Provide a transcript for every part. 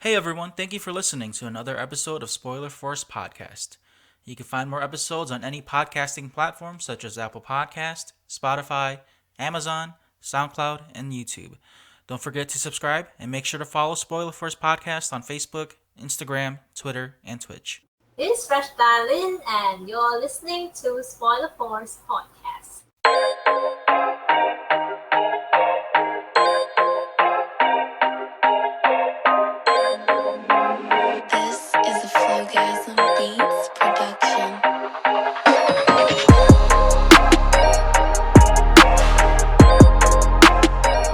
Hey everyone, thank you for listening to another episode of Spoiler Force Podcast. You can find more episodes on any podcasting platform such as Apple Podcast, Spotify, Amazon, SoundCloud, and YouTube. Don't forget to subscribe and make sure to follow Spoiler Force Podcast on Facebook, Instagram, Twitter, and Twitch. It's Rachta Lin, and you're listening to Spoiler Force Podcast. This is a FlowGasm Beats production.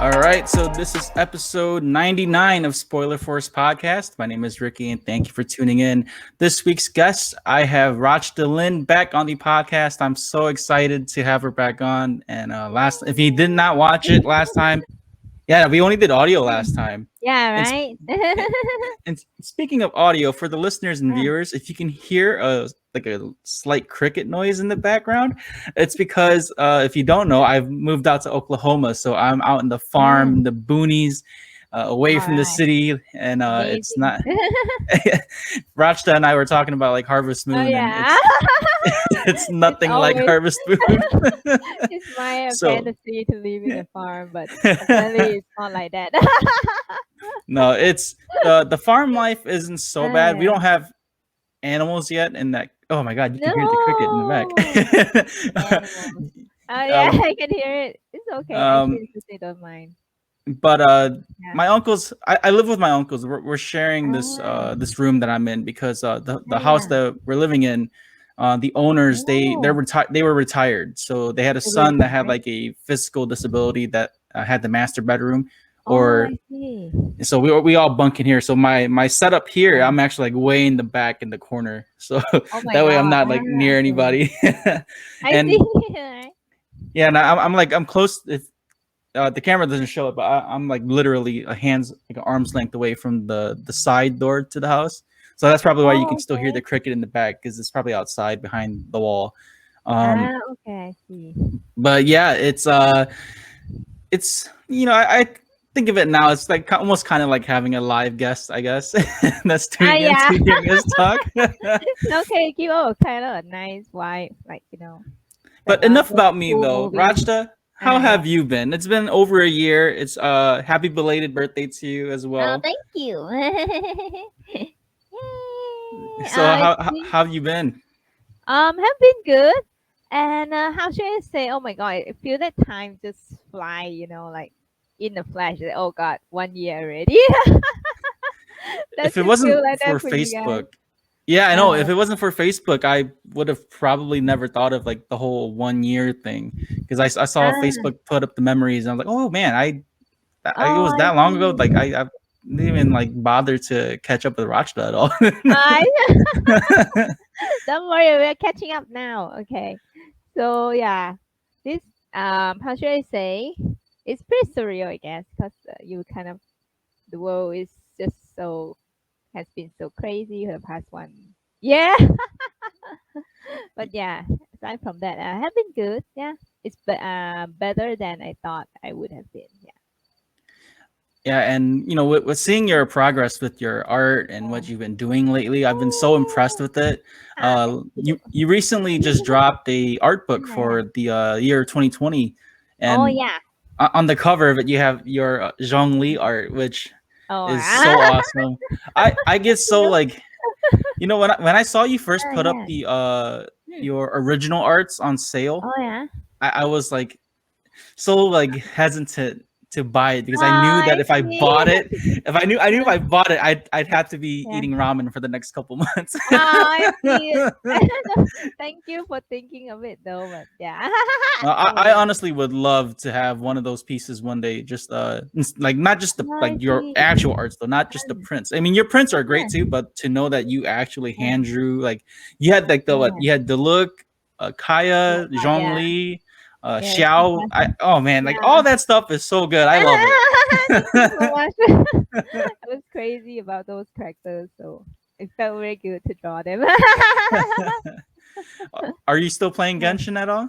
All right, so this is episode 99 of Spoiler Force Podcast. My name is Ricky, and thank you for tuning in. This week's guest, I have Rachta Lin back on the podcast. I'm so excited to have her back on. And if you did not watch it last time, yeah, we only did audio last time. Yeah, right. And speaking of audio, for the listeners and Yeah. viewers, if you can hear a slight cricket noise in the background, it's because if you don't know, I've moved out to Oklahoma, so I'm out in the farm, the boonies, away from the Alright. city, and it's not. Rachta and I were talking about like Harvest Moon, Oh and yeah, it's nothing like always- Harvest Moon. it's my So- fantasy to live in a farm, but apparently it's not like that. No, it's the farm life isn't so bad. We Yeah. don't have animals yet, and that. Oh my God, you can hear the cricket in the back. Animals. Oh yeah, I can hear it. It's okay. I seriously don't mind. But Yeah. my uncles, I live with my uncles. We're sharing this Oh. this room that I'm in because the Oh, house yeah. that we're living in, the owners Oh. they were retired, so they had a They were son that had retired? like a physical disability that had the master bedroom. Oh, Or I see. so we all bunk in here. So my setup here, Yeah. I'm actually like way in the back in the corner, so Oh my that way I'm not God. like near Okay. anybody. I and- see. Right? Yeah, and I'm close. If the camera doesn't show it, but I'm like literally an arm's length away from the side door to the house. So that's probably why you Oh, can still hear okay. the cricket in the back, because it's probably outside behind the wall. Okay, I see. But yeah, it's I think of it now. It's like almost kind of like having a live guest, I guess. That's tuning in yeah. to hearing us talk. Okay, give kind of a nice vibe, like But like, enough the about me cool though. movie. Rachta, how Yeah. have you been? It's been over a year. It's happy belated birthday to you as Oh, well. thank you. Yay. So how have you been? Have been good. And how should I say? Oh my god, I feel that time just fly. Like in a flash. Like, oh god, 1 year already. Does If it wasn't feel like for that you guys? Facebook, yeah, I know. Oh. If it wasn't for Facebook, I would have probably never thought of like the whole 1 year thing, because I saw Ah. Facebook put up the memories, and I was like, oh man, it was Oh, that I long ago. see. Like I didn't even like bother to catch up with Rachta at all. Don't worry, we're catching up now. Okay. So yeah, this how should I say? It's pretty surreal, I guess, because the world is just has been so crazy for the past 1 year. But yeah, aside from that, I have been good. Yeah, it's better than I thought I would have been. Yeah. Yeah, and with seeing your progress with your art and what you've been doing lately, I've been so impressed with it. You recently just dropped a art book for the year 2020, and Oh yeah. on the cover of it you have your Zhong Li art, which Oh, is so awesome. I get so like, when I saw you first put up the your original arts on sale, Oh yeah. I was like so like hesitant to buy it, because I knew that I if I see. bought it, if I bought it, I'd have to be Yeah. eating ramen for the next couple months. Oh, I see. Thank you for thinking of it, though. But yeah. I honestly would love to have one of those pieces one day. Just like not just I like your see. actual arts though, not just the prints. I mean, your prints are great too, but to know that you actually Yeah. hand drew, like you had like you had the look, Kaya, Yeah, Zhong yeah. Li, Yes, Xiao. Oh man, like all that stuff is so good. I love it. Thank you so much. I was crazy about those characters, so it felt very good to draw them. Are you still playing Genshin at all?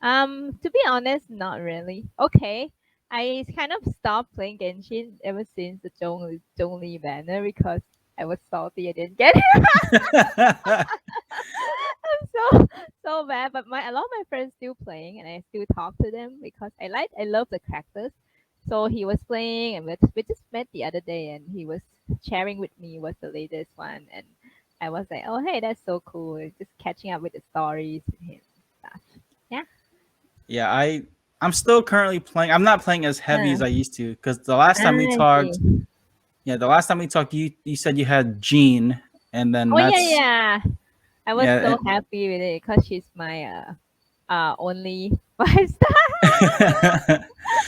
To be honest, not really. Okay. I kind of stopped playing Genshin ever since the Zhongli banner because I was salty I didn't get it. I'm so bad. But a lot of my friends still playing and I still talk to them because I love the characters. So he was playing and we just met the other day and he was sharing with me what's the latest one and I was like, oh hey, that's so cool. Just catching up with the stories with him and stuff. Yeah. Yeah, I'm still currently playing. I'm not playing as heavy as I used to because the last time we I talked, see. the last time we talked, you said you had Jean, and then Oh yeah, that's yeah. I was yeah. so happy with it because she's my only 5 star.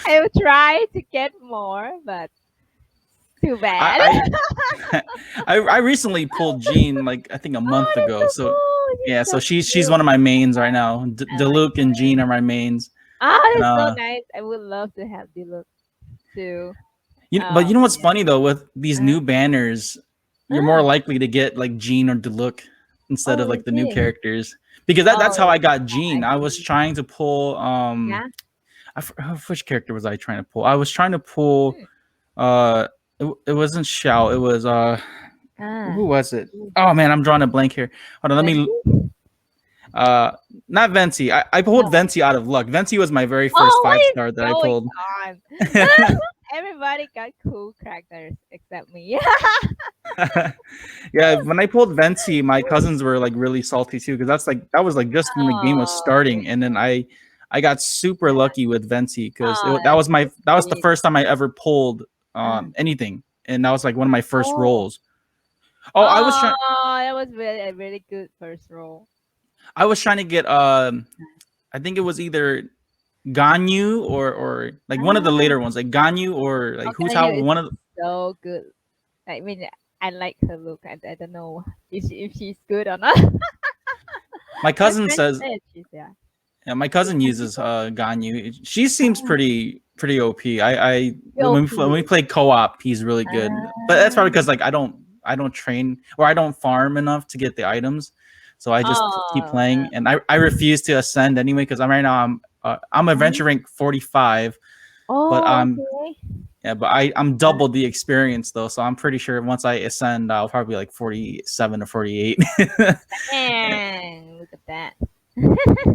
I will try to get more, but too bad. I, I recently pulled Jean like I think a Oh, month that's ago. so So cool. She's yeah, so so she's cute. one of my mains right now. I like Deluxe and Jean her. are my mains, Oh, and that's so nice. I would love to have the look too. but you know what's Yeah. funny though with these Uh, new banners, you're more uh, likely to get like Jean or Deluxe instead oh, of is like the new it? characters because that's how Oh, I got Jean. I I was see. trying to pull Yeah. which character was I trying to pull? I was trying to pull Mm. uh it wasn't Shao, it was Ah. who was it? Ooh. Oh man, I'm drawing a blank here. Hold on, let me Venti? not Venti. I pulled No. Venti out of luck. Venti was my very first Oh, what five is star that I going pulled. on? Everybody got cool characters except me. Yeah, when I pulled Venti, my cousins were like really salty too because that was like just when the game was Oh, starting, and then I got super lucky with Venti because oh, that that's was my so that was the sweet. first time I ever pulled Uh, anything, and that was like one of my first oh, rolls. Oh, oh, that was a really good first roll. I was trying to get I think it was either Ganyu or like one of the Ah, later ones, like Ganyu or like Hu Okayu Tao. is One of so good. I mean, I like her look. I don't know if she's good or not. my My cousin friend says, said she's yeah. yeah, my cousin uses Ganyu. She seems Ah, pretty OP. I when we OP. play co-op, he's really good. But that's probably because like I don't train or I don't farm enough to get the items, so I just keep Oh, playing. And I refuse to ascend anyway because I'm right now I'm adventure rank 45, but oh, I'm okay. yeah, but I'm double the experience though, so I'm pretty sure once I ascend, I'll probably be like 47 or 48. Dang, look at that.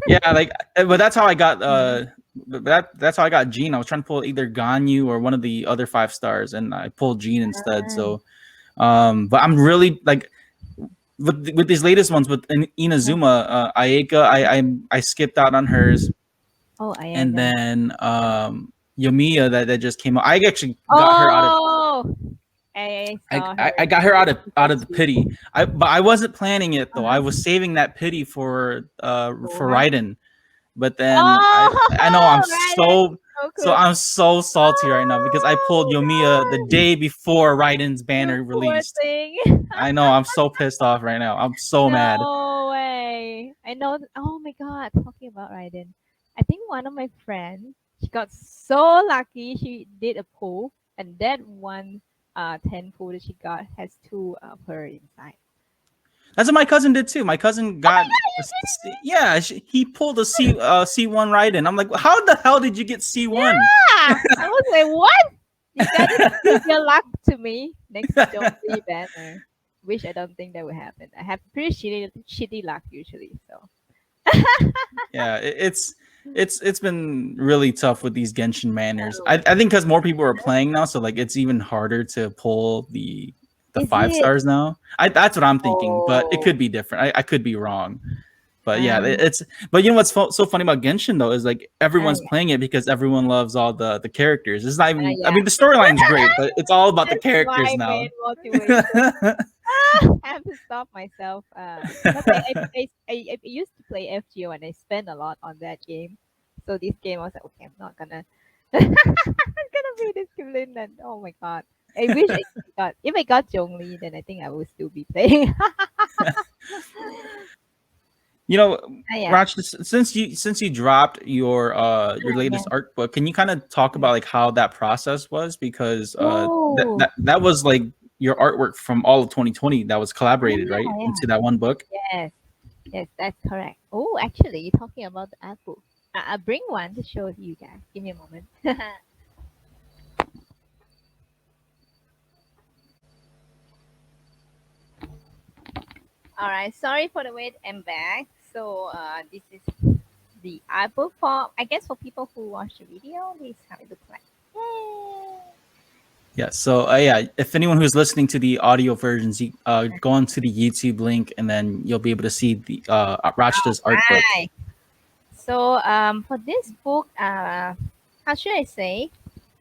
Yeah, like, but that's how I got but that's how I got Gene. I was trying to pull either Ganyu or one of the other 5 stars, and I pulled Gene instead. So, but I'm really like with these latest ones with Inazuma, Ayaka. I skipped out on hers, Oh, I and got. then Yomiya that just came out. I actually got her out of Oh, I saw her. I got her She's so out of the sweet. pity. But I wasn't planning it though. I Uh-huh. was saving that pity for Four. Raiden. But then I know Oh, right. That's so cool. I'm so salty right now because I pulled Oh Yomiya the God, day before Raiden's you banner poor released. thing. I know I'm so pissed off right now. I'm so mad. No way. I know. Oh my God. Talking about Raiden, I think one of my friends, she got so lucky. She did a pull, and that one 10 pull that she got has two of her inside. That's what my cousin did too. My cousin Oh my got God, you did it! yeah, he pulled a C1 Raiden. I'm like, how the hell did you get C1? Yeah! I was like, what? You gotta give your luck to me next Jonesy banner. Which I don't think that will happen. I have pretty shitty luck usually, so. Yeah, it's been really tough with these Genshin manners. I think because more people are playing now, so like it's even harder to pull the Is five it? stars now. That's what I'm thinking, but it Oh. could be different. I could be wrong. But yeah, Um, it's but you know what's so funny about Genshin though is like everyone's yeah. playing it because everyone loves all the characters. It's not even. I Yeah. mean, the storyline's great, but it's all about the That's characters my now. main motivation. I have to stop myself. Because I used to play FGO and I spent a lot on that game. So this game I was like, okay, I'm not gonna I'm gonna be disciplined and oh my god. I wish I got if I got Zhongli, then I think I would still be playing. You know, Yeah. Rach, since you dropped your Yeah. latest art book, can you kind of talk about like how that process was? Because Oh, that was like your artwork from all of 2020 that was collaborated right yeah. into that one book. Yes. Yes, that's correct. Oh, actually, you're talking about the apple. I bring one to show you guys. Give me a moment. All right. Sorry for the wait. I'm back. So this is the iBook for, I guess, for people who watch the video. This is how it looks like. Yay! Yeah. So yeah, if anyone who's listening to the audio versions, you go onto the YouTube link, and then you'll be able to see the Rachta's art book. Hi. So for this book, how should I say?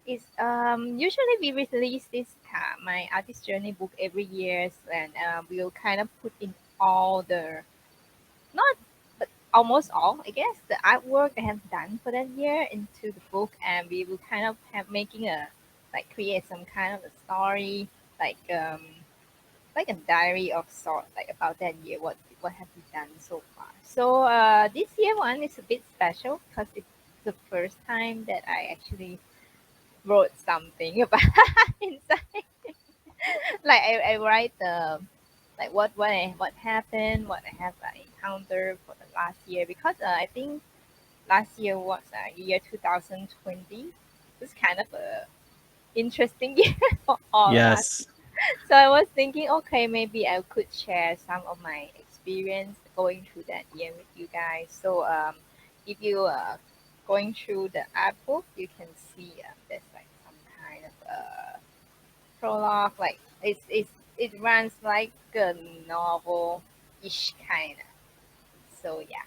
Is usually we release this my artist journey book every year, and we'll kind of put in all the, not but almost all, I guess, the artwork I have done for that year into the book, and we will kind of have making a, like, create some kind of a story, like like a diary of sort, like about that year, what have we done so far. So this year one is a bit special because it's the first time that I actually wrote something about inside. Like I write the, like what happened, what I have encountered for the last year, because I think last year was year 2020. It's kind of a interesting year for all of us. Yes. So I was thinking, okay, maybe I could share some of my experience going through that year with you guys. So if you going through the art book, you can see there's like some kind of prologue. Like it runs like a novel ish kind of. So yeah.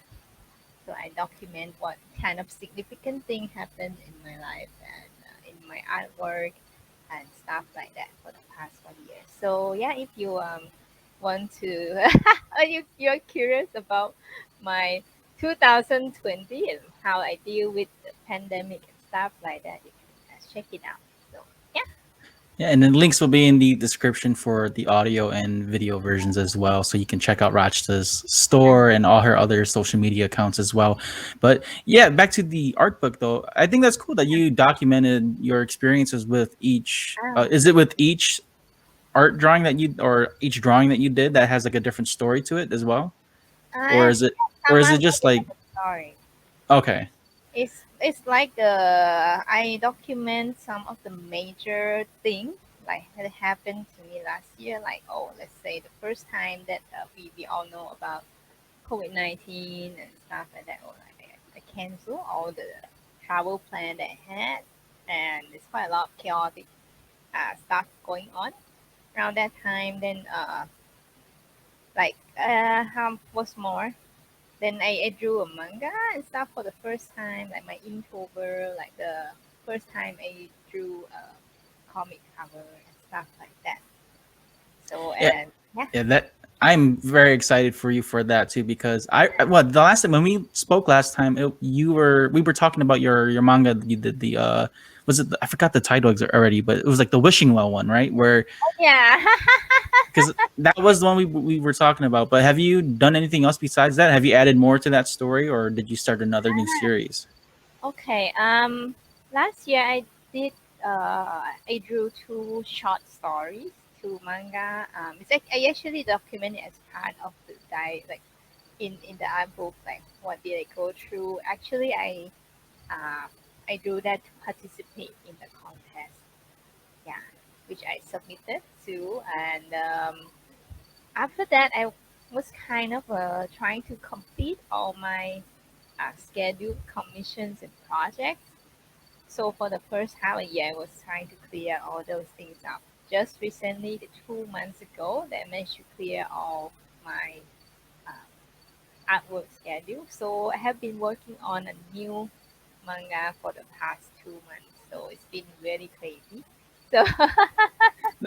So I document what kind of significant thing happened in my life and in my artwork and stuff like that for the past 1 year. So yeah, if you want to, or you're curious about my 2020 and how I deal with the pandemic and stuff like that, you can check it out. So yeah. Yeah, and then links will be in the description for the audio and video versions as well, so you can check out Rachta's store and all her other social media accounts as well. But yeah, back to the art book though. I think that's cool that you documented your experiences with each. Ah, Is it with each art drawing that you, or each drawing that you did, that has like a different story to it as well, or I is it, or some is it are just like sorry. okay, It's like I document some of the major things like that happened to me last year. Like, oh, let's say the first time that we all know about COVID-19 and stuff like that. Or like I cancel all the travel plan that I had, and there's quite a lot of chaotic stuff going on around that time. Then like what's more, then I drew a manga and stuff for the first time, like my Inktober, like the first time I drew a comic cover and stuff like that. So yeah, and yeah, yeah, that I'm very excited for you for that too, because well, the last time when we spoke last time, we were talking about your manga that you did, the was it I forgot the title already, but it was like the Wishing Well one, right? Where, yeah. because that was the one we were talking about. But have you done anything else besides that? Have you added more to that story, or did you start another new series? Okay. Last year I drew two short stories, two manga. It's like I actually documented as part of the like in the art book, like what did I go through. Actually, uh, I drew that to participate in the contest. Yeah, which I submitted to, and after that, I was kind of trying to complete all my scheduled commissions and projects. So for the first half a year, I was trying to clear all those things up. Just recently, 2 months ago, that I managed to clear all my uh, artwork schedule. So I have been working on a new manga for the past 2 months. So it's been really crazy. So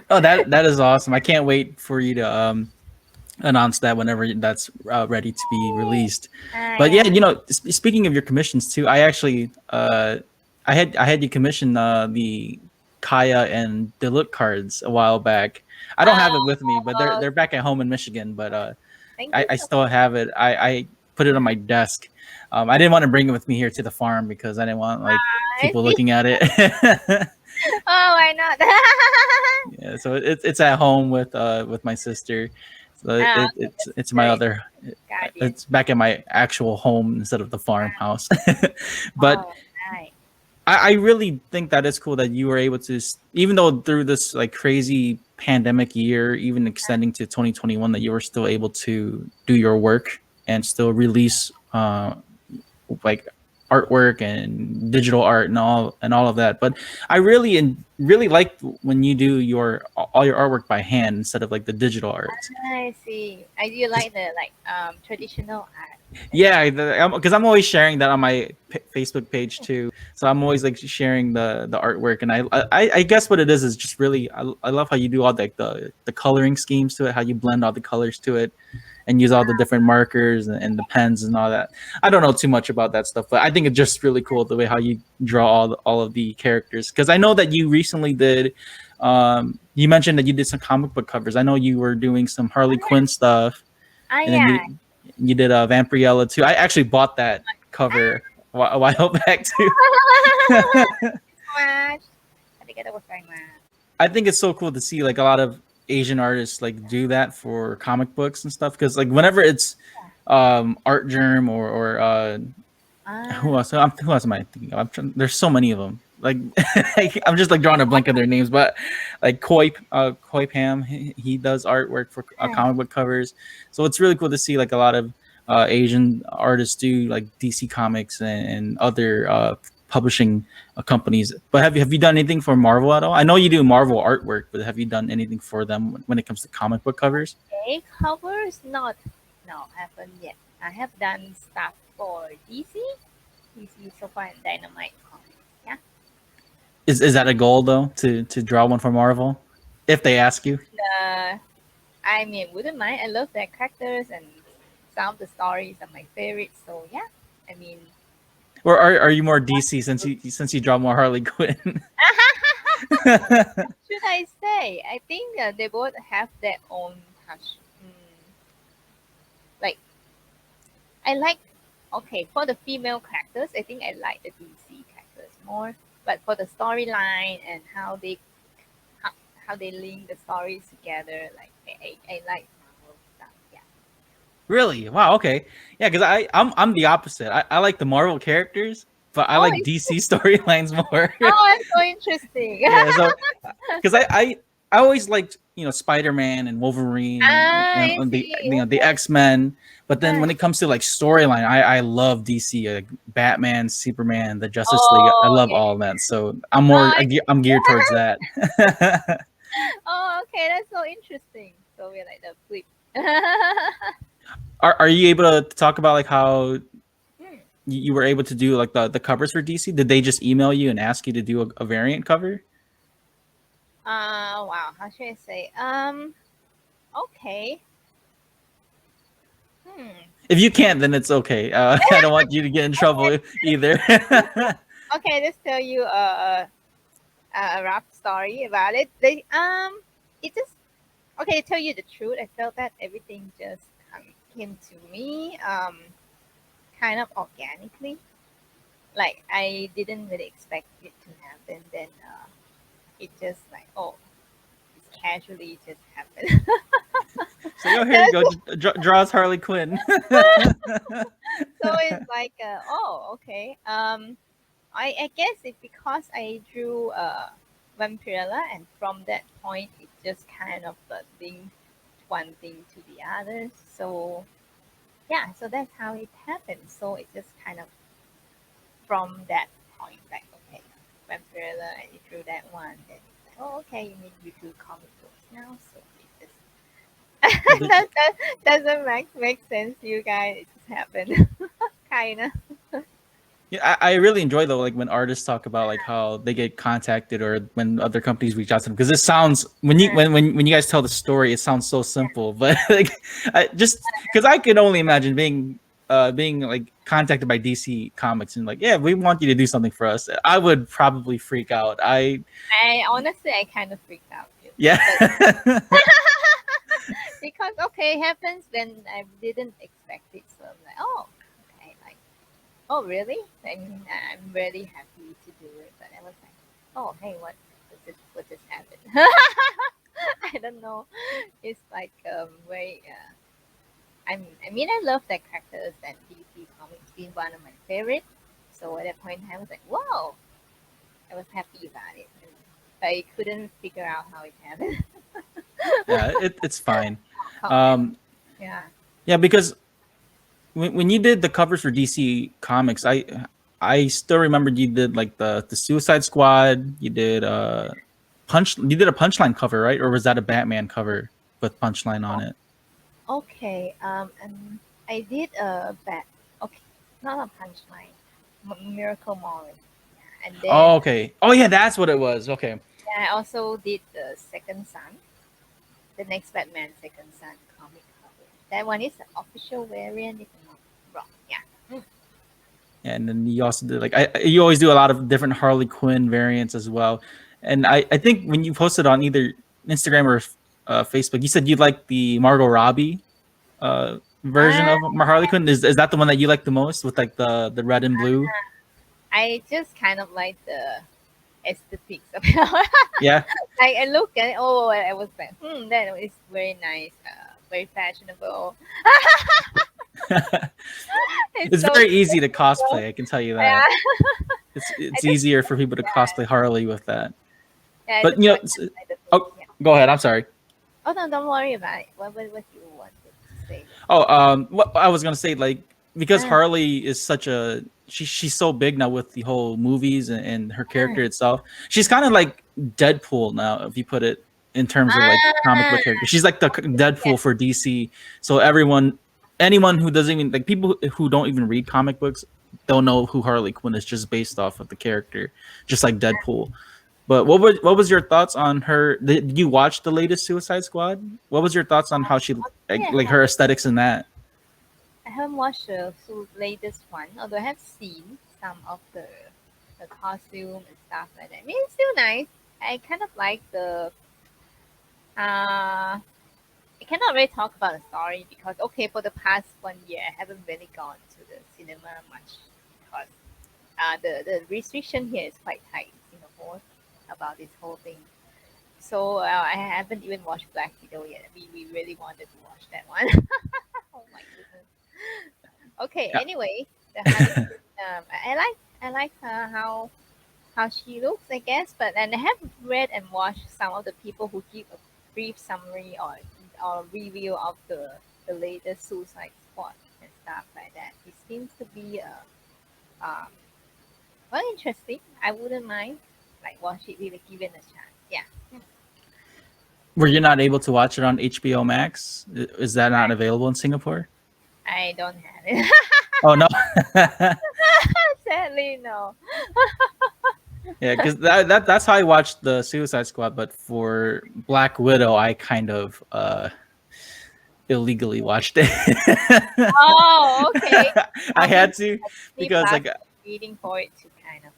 Oh, that is awesome! I can't wait for you to announce that whenever that's ready to be released. But yeah. yeah, speaking of your commissions too, I actually I had you commission the Kaya and Diluc cards a while back. I don't have it with me, but Oh, they're back at home in Michigan. But thank you I so still have it. I put it on my desk. I didn't want to bring it with me here to the farm because I didn't want like much. people looking at it. Oh, why not? Yeah, so it's at home with my sister. So Ah, okay, it's my great. other, Guardian. it's back at my actual home instead of the farmhouse. But Oh, nice. I really think that it's cool that you were able to, even though through this like crazy pandemic year, even extending to 2021, that you were still able to do your work and still release like artwork and digital art and all of that. But I really like when you do all your artwork by hand instead of like the digital art. I see. I do like the traditional art. Yeah, because I'm always sharing that on my Facebook page too. So I'm always like sharing the artwork, and I guess what it is just really I love how you do all the coloring schemes to it, how you blend all the colors to it, and use all the different markers and the pens and all that. I don't know too much about that stuff, but I think it's just really cool the way how you draw all of the characters. Because I know that you recently did. You mentioned that you did some comic book covers. I know you were doing some Harley Quinn stuff, Ah, and then yeah. you did a Vampirella too. I actually bought that cover a while back too. Much. Arigatou gozaimasu. I think it's so cool to see like a lot of Asian artists like do that for comic books and stuff. Because like whenever it's Art Germ or Ah, who else am I thinking of? There's so many of them. Like I'm just like drawing a blank of their names, but like Koi Pam, he does artwork for comic book covers. So it's really cool to see like a lot of Asian artists do like DC Comics and other publishing companies. But have you done anything for Marvel at all? I know you do Marvel artwork, but have you done anything for them when it comes to comic book covers? okay. Covers not. No, haven't yet. I have done stuff for DC Sofa and Dynamite comics. Yeah. Is that a goal though to draw one for Marvel if they ask you? I mean, wouldn't mind. I love their characters and some of the stories are my favorites. So yeah, I mean, Or are you more DC since you draw more Harley Quinn? should I say? I think they both have their own touch. Like I like. Okay, for the female characters, I think I like the DC characters more. But for the storyline and how, how they link the stories together, like I like Marvel stuff. Yeah. Really? Wow. Okay. Yeah, because I'm the opposite. I like the Marvel characters, but I Oh, like DC storylines more. it's so interesting. Yeah. So because I always liked Spider-Man and Wolverine I and the see. the X-Men, but then when Nice. it comes to like storyline, I love DC, like Batman, Superman, the Justice League. I Oh, love yeah. all that. So I'm Oh, I'm geared towards that. oh, okay, that's so interesting. So we're like the flip. Are you able to talk about like how Hmm. you were able to do like the covers for DC? Did they just email you and ask you to do a variant cover? Wow. How should I say? Okay. Hmm. If you can't, then it's okay. I don't want you to get in trouble either. Okay, let's tell you a rough story about it. It just okay. To tell you the truth, I felt that everything just came to me kind of organically. Like I didn't really expect it to happen. Then it just like it casually just happened. So here you go. Draws Harley Quinn. So it's like okay. I guess it's because I drew Vampirella, and from that point it just kind of linked one thing to the other. So yeah, so that's how it happened. So it just kind of from that point, like okay, Vampirella, and you drew that one. Then it's like, oh okay, you do comic books now. So it just that doesn't make sense, you guys. It just happened, kinda. Yeah, I really enjoy though, like when artists talk about like how they get contacted or when other companies reach out to them, because it sounds when you guys tell the story, it sounds so simple, but like just because I could only imagine being like contacted by DC Comics and like, yeah, we want you to do something for us. I would probably freak out. I honestly, I kind of freaked out too. Yeah. Because okay, it happens when I didn't expect it. So I'm like, oh, okay, like, oh really? I mean, I'm really happy to do it. But I was like, oh hey, what just happened? I don't know. It's like very. I mean, I love that characters and DC Comics being one of my favorites. So at that point in time, I was like, wow, I was happy about it. And I couldn't figure out how it happened. Yeah, it's fine. Comment. Um, Yeah. yeah, because when you did the covers for DC Comics, I still remembered you did like the Suicide Squad. You did you did a Punchline cover, right? Or was that a Batman cover with Punchline on it? Okay. And I did a bat. Okay, not a punchline. Miracle Molly. Yeah. And Oh, then okay. Oh yeah, that's what it was. Okay. I also did the Second Son, the next Batman Second Son comic cover. That one is the official variant, if I'm not wrong. Yeah. And then you also did like you always do a lot of different Harley Quinn variants as well. And I think when you posted on either Instagram or Facebook, you said you like the Margot Robbie version Ah, of Harley Quinn. Is that the one that you like the most with like the red and blue? I just kind of like the aesthetics of it. Yeah. I look at it, oh, I was like, that is very nice, very fashionable. It's It's so very easy to beautiful. cosplay. I can tell you Yeah, that. I It's just easier for people to cosplay Harley with that. yeah, I But just you know, like that side of it. oh, Yeah. go ahead. I'm sorry. Oh no, don't worry about it. What you wanted to say? Oh, what I was gonna say, like, because Ah, Harley is such a she's so big now with the whole movies and her ah, character itself. She's kind of like Deadpool now, if you put it in terms of like comic ah, book character. She's like the yeah, Deadpool for DC. So anyone who doesn't even like people who don't even read comic books, they'll know who Harley Quinn is just based off of the character, just like Deadpool. But what was your thoughts on her? Did you watch the latest Suicide Squad? What was your thoughts on how she yeah. like her aesthetics in that? I haven't watched the latest one, although I have seen some of the costume and stuff like that. I mean, it's still nice. I kind of like the I cannot really talk about the story because okay, for the past 1 year, I haven't really gone to the cinema much because the restriction here is quite tight in Singapore about this whole thing. So I haven't even watched Black Widow yet. We really wanted to watch that one. Oh my goodness. Okay. Yeah. Anyway, the Harley Quinn, I like how she looks, I guess. But and I have read and watched some of the people who give a brief summary or review of the latest Suicide Squad and stuff like that. It seems to be um well interesting. I wouldn't mind like watch it really given a chance. Yeah. Were you not able to watch it on HBO Max? Is that not available in Singapore? I don't have it. Oh no. Sadly, no. Yeah, because that's how I watched the Suicide Squad. But for Black Widow, I kind of illegally watched it. Oh, okay. I Probably had to Disney because Plus like waiting for it to kind of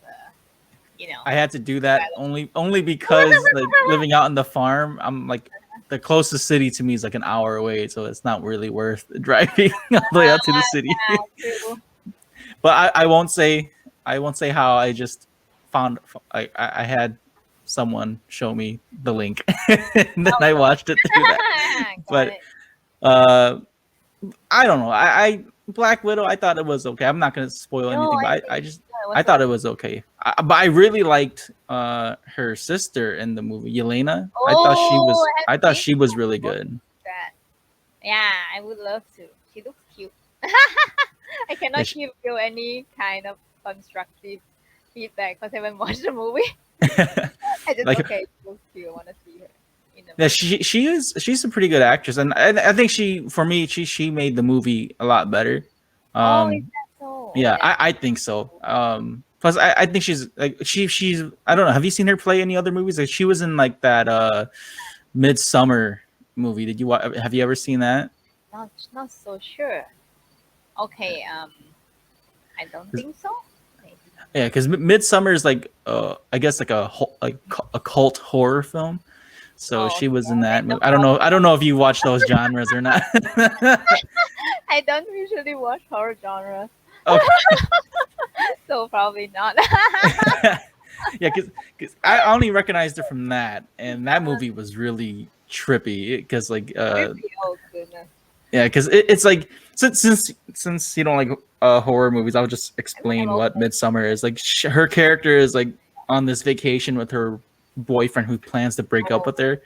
I had to do that develop. only because like living out in the farm, I'm like the closest city to me is like an hour away, so it's not really worth driving all the way out to the city. Yeah, true. But I won't say how I just found I had someone show me the link and then I watched it through that. Got But it. uh I don't know. I Black Widow. I thought it was okay. I'm not gonna spoil No, anything, I but I think just it was I thought it was okay. But I really liked her sister in the movie, Yelena. Oh, I I have thought seen she was really good. that. Yeah, I would love to. She looks cute. I Yeah, cannot give you any kind of constructive feedback because I haven't watched the movie. I just like okay, she looks cute. I want to see her in the yeah, movie. she's a pretty good actress, and I think for me she made the movie a lot better. Oh, is Um, that so? yeah, Okay. I think so. Plus I think she's like she's I don't know. Have you seen her play any other movies? Like she was in like that Midsummer movie. Have you ever seen that? Not so sure. Okay. I don't think so. Maybe. Yeah, because Midsummer is like I guess like a cult horror film. So Oh, she was in I that movie. don't watch. I don't know if you watch those genres or not. I don't usually watch horror genre, Okay. so probably not. Yeah, because I only recognized her from that, and that movie was really trippy. Because like Really? Oh goodness. yeah, because it's like since you don't like horror movies, I'll just I mean, I'm explain what okay. Midsummer is. Like her character is like on this vacation with her boyfriend who plans to break up Oh, with her,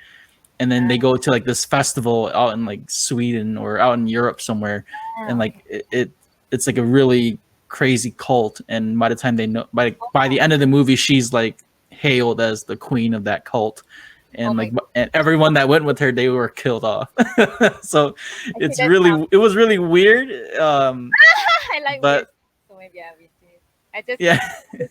and then they go to like this festival out in like Sweden or out in Europe somewhere, and like it's like a really crazy cult. And by the time they know, by the end of the movie, she's like hailed as the queen of that cult, Oh and my like and everyone that went with her, they were killed off. So Actually, that sounds it was really weird. I like weird, But so maybe I will see it. I just yeah,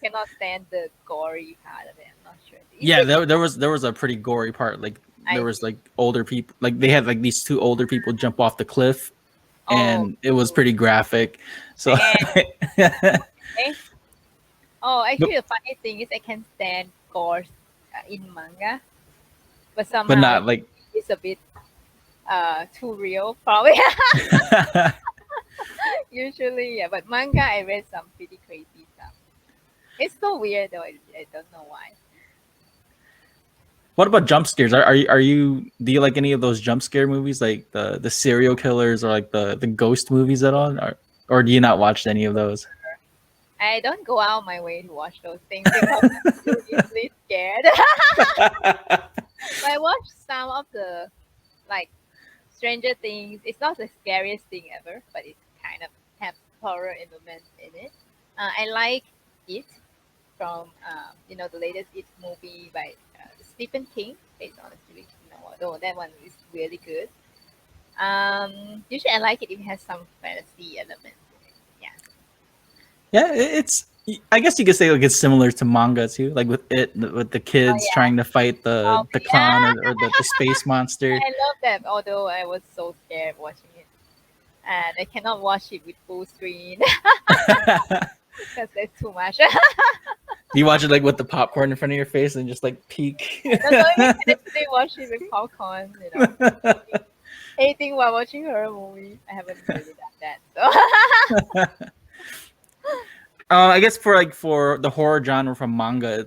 cannot stand the gory part of it. I'm not sure. Is yeah, it? there was a pretty gory part. Like there I was see. like older people, like they had like these two older people jump off the cliff, Oh, and it was pretty graphic. So, man. but Okay. Oh, actually, the funny thing is I can stand gore in manga, but somehow not like. it's a bit too real, probably. Usually, yeah. But manga, I read some pretty crazy stuff. It's so weird though. I don't know why. What about jump scares? Are you do you like any of those jump scare movies, like the serial killers or like the ghost movies at all, or do you not watch any of those? I don't go out my way to watch those things because I'm too easily scared. But I watch some of the like Stranger Things. It's not the scariest thing ever, but it kind of have horror element in it. I like it from the latest It movie by Stephen King, based on a Stephen King novel. Though that one is really good. Usually I like it if it has some fantasy element in it. Yeah. Yeah, it's. I guess you could say like it's similar to manga too, like with the Oh kids yeah. trying to fight Oh the clown yeah. or the space monster. I love that. Although I was so scared watching it, and I cannot watch it with full screen because there's too much. You watch it like with the popcorn in front of your face and just like peek. I don't know if I can actually watch it with popcorn. Anything while watching horror movie. I haven't really done that. So I guess for the horror genre from manga,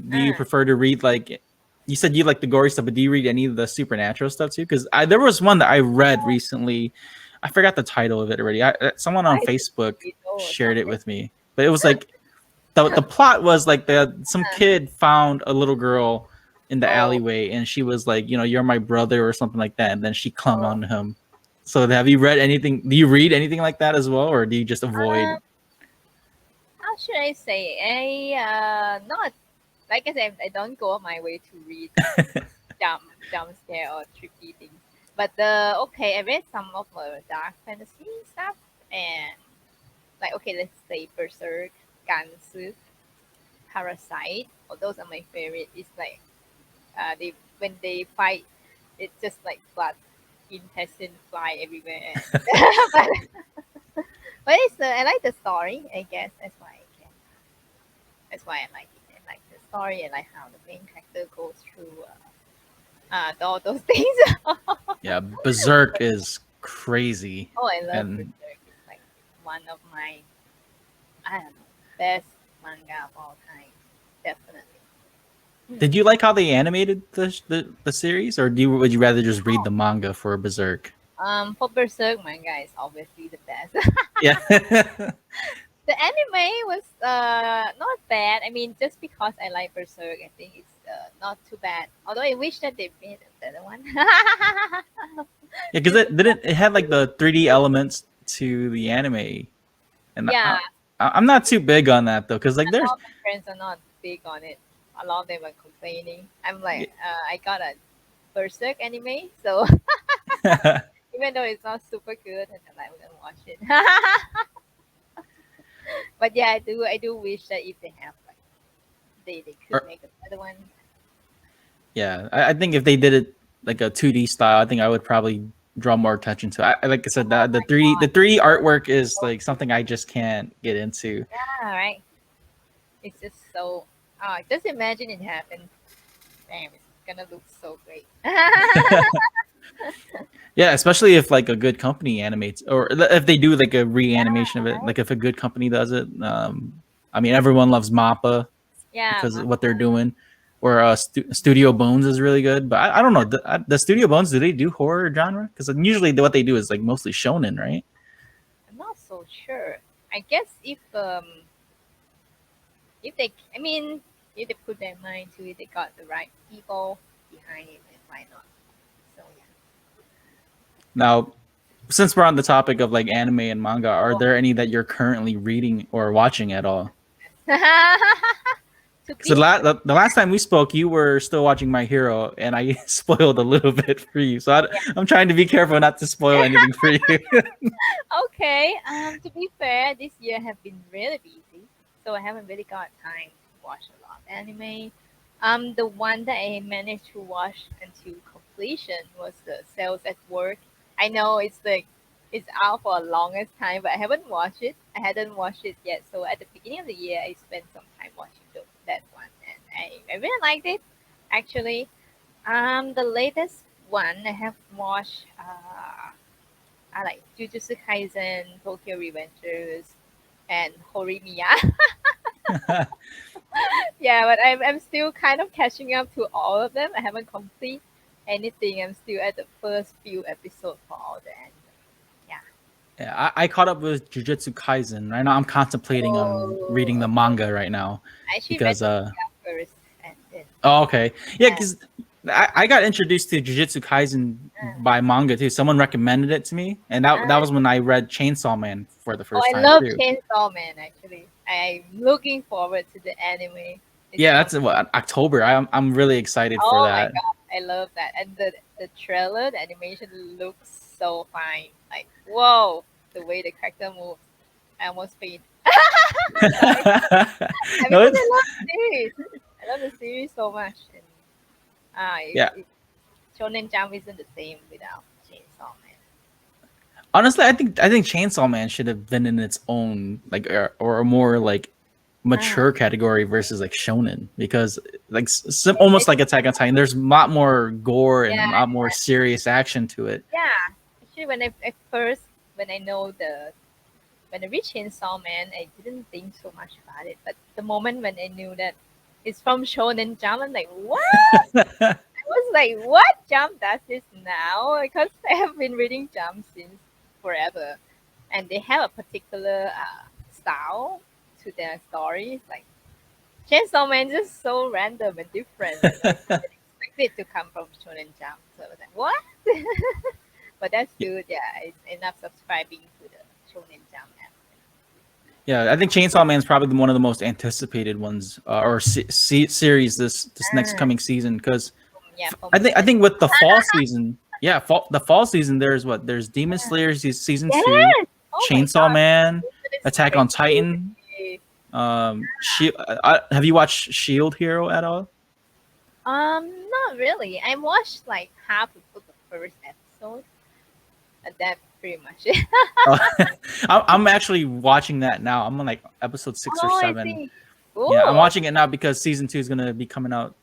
do you prefer to read like you said you like the gory stuff, but do you read any of the supernatural stuff too? Because there was one that I read recently. I forgot the title of it already. Someone on I Facebook think or shared it something. with me, but it was like the plot was like some kid found a little girl in the Oh, alleyway, and she was like, you're my brother or something like that, and then she clung oh. on to him. So have you read anything? Do you read anything like that as well, or do you just Um, avoid? how should I say? I not like I said. I don't go my way to read jump scare or tricky things. But I read some of the dark fantasy stuff and like let's say Berserk, Gansu, Parasite. Oh, those are my favorite. It's like they when they fight, it's just like blood, intestine fly everywhere. but but I like the story. I guess that's why I can. That's why I like it. I like the story. I like how the main character goes through all those things. Yeah, Berserk is crazy. Oh, I love And Berserk. It's like one of my, I don't know, best manga of all time. Definitely. did you like how they animated the series, or would you rather just read the manga for Berserk? For Berserk, manga is obviously the best. Yeah. The anime was not bad. I mean, just because I like Berserk, I think it's not too bad. Although I wish that they made a better one. Yeah, because it had like the 3D elements to the anime, and Yeah, I'm not too big on that though, because like a there's lot of my friends are not big on it. A lot of them are complaining. I'm like, I got a Berserk anime, so even though it's not super good, and I'm gonna watch it. But yeah, I do wish that if they have like they could Or- make a better one. yeah, I think if they did it like a 2D style, I think I would probably draw more attention to it. Like I said, Oh the my 3D artwork is god. like something I just can't get into. Yeah, right. It's just so. Just imagine it happened. Damn, it's gonna look so great. Yeah, especially if like a good company animates, or if they do like a reanimation of it, like if a good company does it. I mean, everyone loves Mappa Yeah, because of what they're doing. Or Studio Bones is really good, but I don't know the Studio Bones. Do they do horror genre? Because usually what they do is like mostly shonen, right? I'm not so sure. I guess if they, I mean, if they put their mind to it, they got the right people behind it, then why not? Now, since we're on the topic of like anime and manga, are there any that you're currently reading or watching at all? To Because be the last time we spoke, you were still watching My Hero, and I spoiled a little bit for you. So I'm trying to be careful not to spoil anything for you. okay. To be fair, this year have been really busy, so I haven't really got time to watch a lot of anime. The one that I managed to watch until completion was the Cells at Work. I know it's like it's out for a longest time, but I haven't watched it. I hadn't watched it yet. So at the beginning of the year, I spent some time watching that one, and I really liked it. Actually, the latest one I have watched. I like Jujutsu Kaisen, Tokyo Revengers, and Horimiya. Yeah, but I'm still kind of catching up to all of them. I haven't complete anything. I'm still at the first few episodes for all the anime. Yeah. Yeah, I caught up with Jujutsu Kaisen. Right now, I'm contemplating on reading the Okay. manga right now I actually read because the manga first, and then oh, okay. Yeah, yeah. because I got introduced to Jujutsu Kaisen by manga too. Someone recommended it to me, and that was when I read Chainsaw Man for the Oh, first I time love too. Chainsaw Man. Actually, I'm looking forward to the anime. It's Yeah, coming. that's what October. I'm really excited for Oh my that. god, I love that. And the trailer, the animation looks so fine. Like, whoa, the way the character moves. I almost faint. Sorry. Yeah, No, because it's I love the series. I love the series so much. And yeah. Shonen Jump isn't the same without Chainsaw Man. Honestly, I think Chainsaw Man should have been in its own like or a more like Ah, mature category versus like shonen because like almost it's, like Attack on Titan, there's a lot more gore and yeah, a lot more serious action to it. yeah. Actually, when I at first when I know the when I reached Chainsaw Man, I didn't think so much about it. But the moment when I knew that it's from Shonen Jump, I'm like, what? I was like, what Jump does this now? Because I have been reading Jump since forever, and they have a particular style to their stories. Like Chainsaw Man is just so random and different, and I didn't expect it to come from Shonen Jump. So I was like, what? But that's good. Yeah, I end up subscribing to the Shonen Jump app. Yeah, I think Chainsaw Man is probably one of the most anticipated ones or series this next Ah, coming season because yeah, for I me think I as think with the fall season, yeah, the fall season there's Demon well. Slayer season 2, Yes. Oh my Chainsaw god, Man, it's Attack on Titan. crazy. Have you watched Shield Hero at all? Not really. I watched like half of the first episode, and that's pretty much it. Uh, I'm actually watching that now. I'm on like episode 6 or 7. I see. Yeah, I'm Ooh. watching it now because season 2 is gonna be coming out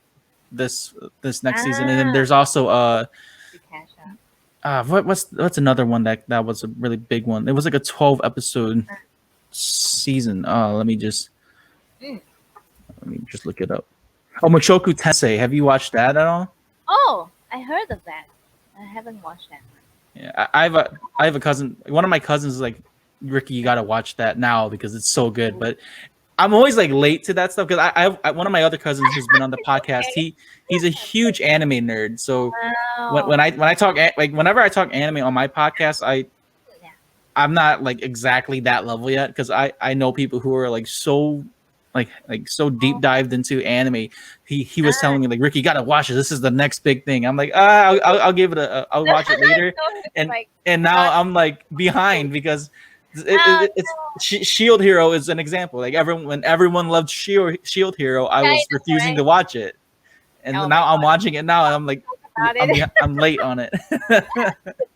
this next season, and then Ah, there's also to catch up. what's another one that was a really big one. It was like a 12 episode season. Mm. Let me just look it up. Oh, Mushoku Tensei. Have you watched that at all? Oh, I heard of that. I haven't watched that one. Yeah, I have a cousin. One of my cousins is like, Ricky, you gotta watch that now because it's so good. But I'm always like late to that stuff because one of my other cousins who's been on the podcast. Okay. He's a huge anime nerd. So Wow. when I talk like whenever I talk anime on my podcast, Yeah. I'm not like exactly that level yet because I know people who are like so like so deep dived into anime. He was Ah, telling me like, Ricky, you gotta watch it. This is the next big thing. I'm like, I'll give it I'll watch it later. so it's And like now not. I'm like behind because Oh it's no. Shield Hero is an example. Like when everyone loved Shield Hero, I Yeah, I was know, refusing to right? watch it, and Oh my now I'm god. watching it now, and I'm like, About it. I'm late on it.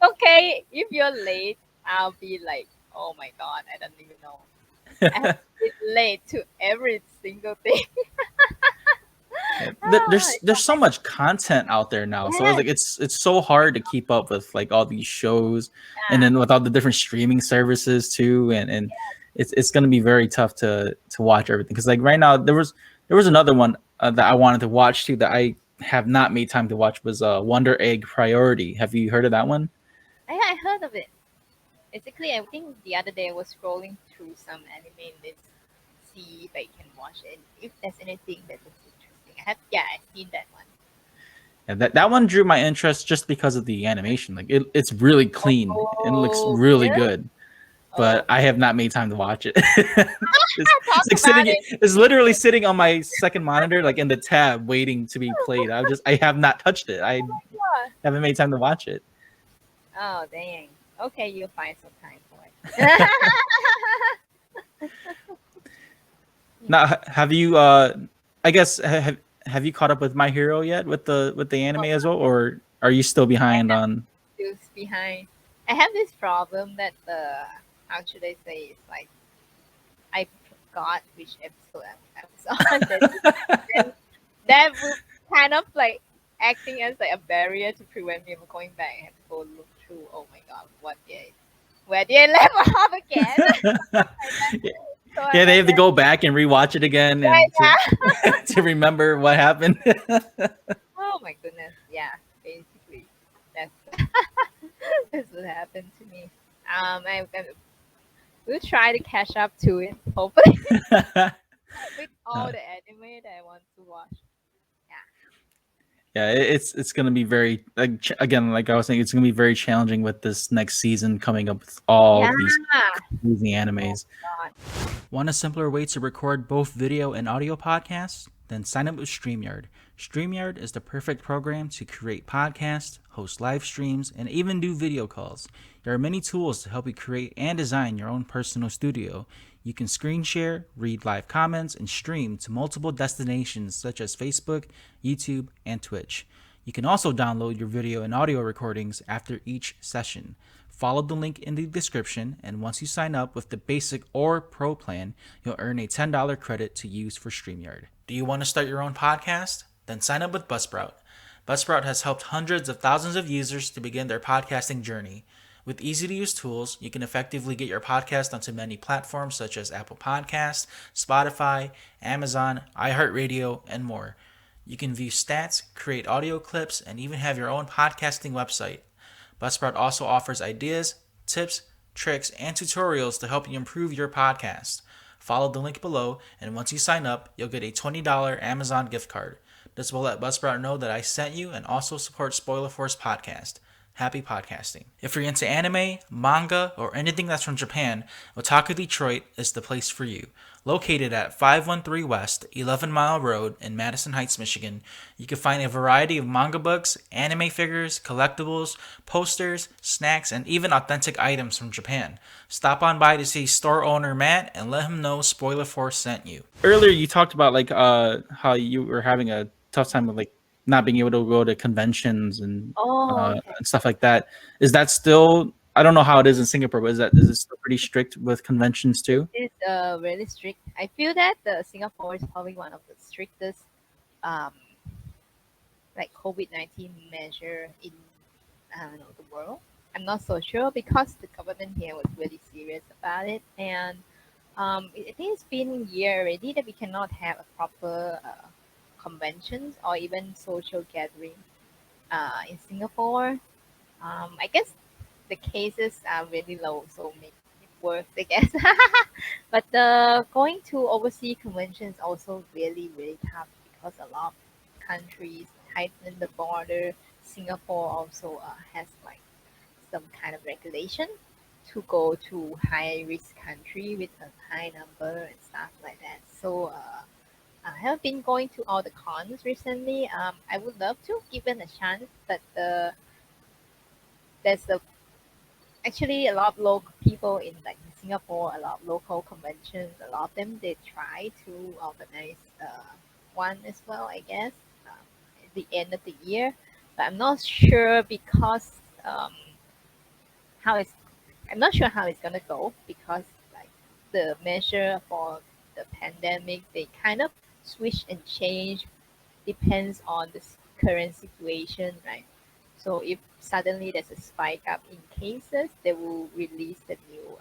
Okay, if you're late, I'll be like, oh my god, I don't even know. I have been late to every single thing. Yeah, Ah, it's there's so much content out there now, so it's yes, like it's so hard to keep up with like all these shows, and yeah, then with all the different streaming services too, and it's gonna be very tough to watch everything because like right now there was another one that I wanted to watch too that I have not made time to watch was Wonder Egg Priority. Have you heard of that one? I heard of it. Basically, I think the other day I was scrolling through some anime lists, see if I can watch it. If there's anything that looks interesting, I've seen that one. Yeah, that one drew my interest just because of the animation. Like it's really clean and it looks Oh, really really? good. Oh, But I have not made time to watch it. It's talk like about sitting. it. It's literally sitting on my second monitor, like in the tab, waiting to be played. I have not touched it. I Yeah. haven't made time to watch it. Oh, dang. Okay, you'll find some time for it. Now, have you? I guess have you caught up with My Hero yet with the anime as well, or are you still behind on? Who's behind? I have this problem that how should I say, it's like I forgot which episode I was on. Then that would kind of like acting as like a barrier to prevent me from going back. I have to go look through. Oh my god, where did I leave off again? So I Yeah, they went have to back. go back and rewatch it again and to remember what happened. Oh my goodness, yeah. Basically, that's that's what happened to me. I will try to catch up to it. Hopefully, with all the anime that I want to watch. Yeah, it's gonna be very again, like I was saying, it's gonna be very challenging with this next season coming up with all Yeah. these crazy animes. God. Want a simpler way to record both video and audio podcasts? Then sign up with StreamYard. StreamYard is the perfect program to create podcasts, host live streams, and even do video calls. There are many tools to help you create and design your own personal studio. You can screen share, read live comments, and stream to multiple destinations such as Facebook, YouTube, and Twitch. You can also download your video and audio recordings after each session. Follow the link in the description, and once you sign up with the basic or pro plan, you'll earn a $10 credit to use for StreamYard. Do you want to start your own podcast? Then sign up with Buzzsprout. Buzzsprout has helped hundreds of thousands of users to begin their podcasting journey. With easy-to-use tools, you can effectively get your podcast onto many platforms such as Apple Podcasts, Spotify, Amazon, iHeartRadio, and more. You can view stats, create audio clips, and even have your own podcasting website. Buzzsprout also offers ideas, tips, tricks, and tutorials to help you improve your podcast. Follow the link below, and once you sign up, you'll get a $20 Amazon gift card. This will let Buzzsprout know that I sent you and also support Spoiler Force Podcast. Happy podcasting. If you're into anime, manga, or anything that's from Japan, Otaku Detroit is the place for you. Located at 513 West, 11 Mile Road in Madison Heights, Michigan, you can find a variety of manga books, anime figures, collectibles, posters, snacks, and even authentic items from Japan. Stop on by to see store owner Matt and let him know Spoiler Force sent you. Earlier you talked about how you were having a tough time with not being able to go to conventions and Okay. and stuff like that. Is that still? I don't know how it is in Singapore, but is it still pretty strict with conventions too? It's really strict. I feel that Singapore is probably one of the strictest um, like COVID-19 measure in the world. I'm not so sure because the government here was really serious about it, and I think it's been a year already that we cannot have a proper conventions or even social gathering in Singapore. I guess the cases are really low, so make it worse, I guess. But going to overseas conventions also really, really tough because a lot of countries tighten the border. Singapore also has like some kind of regulation to go to high risk country with a high number and stuff like that. So I have been going to all the cons recently. I would love to give it a chance, but there's actually a lot of local people in like Singapore, a lot of local conventions. A lot of them they try to organize one as well, I guess, at the end of the year. But I'm not sure because how it's I'm not sure how it's gonna go because like the measure for the pandemic they kind of switch and change depends on the current situation, right? So if suddenly there's a spike up in cases, they will release the new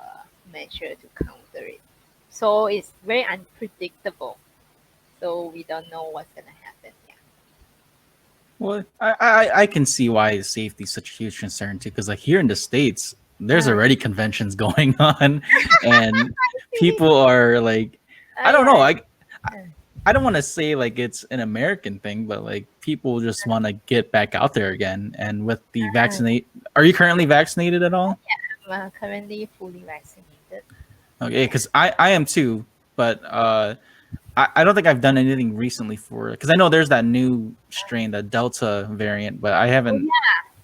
measure to counter it. So it's very unpredictable. So we don't know what's gonna happen. Yeah. Well, I can see why safety is such a huge concern too, because like here in the States, there's already conventions going on, and people are like, I don't know, I don't want to say like it's an American thing, but like people just want to get back out there again. And with the vaccinate, are you currently vaccinated at all? I'm currently fully vaccinated. Okay, because I am too, but I don't think I've done anything recently for it because I know there's that new strain, the Delta variant, but I haven't.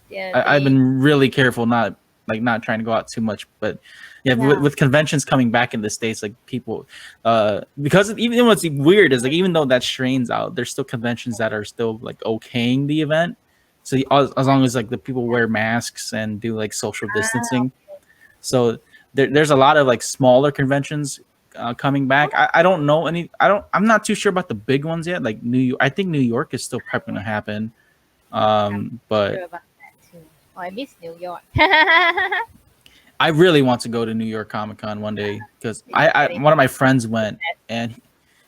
Yeah, I've been really careful, not trying to go out too much. But yeah, with conventions coming back in the States, like people, because even what's weird is like even though that strain's out, there's still conventions that are still like okaying the event. So as long as like the people wear masks and do like social distancing, so there's a lot of like smaller conventions coming back. I don't know any. I'm not too sure about the big ones yet. Like New York, I think New York is still probably going to happen. But sure about that too. Oh, I miss New York. I really want to go to New York Comic Con one day because I one of my friends went and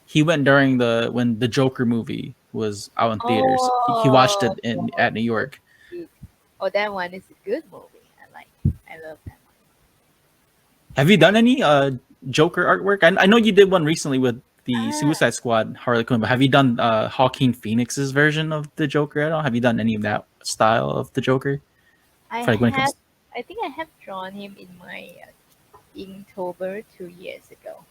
he went during when the Joker movie was out in theaters. He watched it at New York. Oh, that one is a good movie. I love that one. Have you done any Joker artwork? I know you did one recently with the Suicide Squad Harley Quinn, but have you done Joaquin Phoenix's version of the Joker at all? Have you done any of that style of the Joker? I think I have drawn him in my Inktober 2 years ago.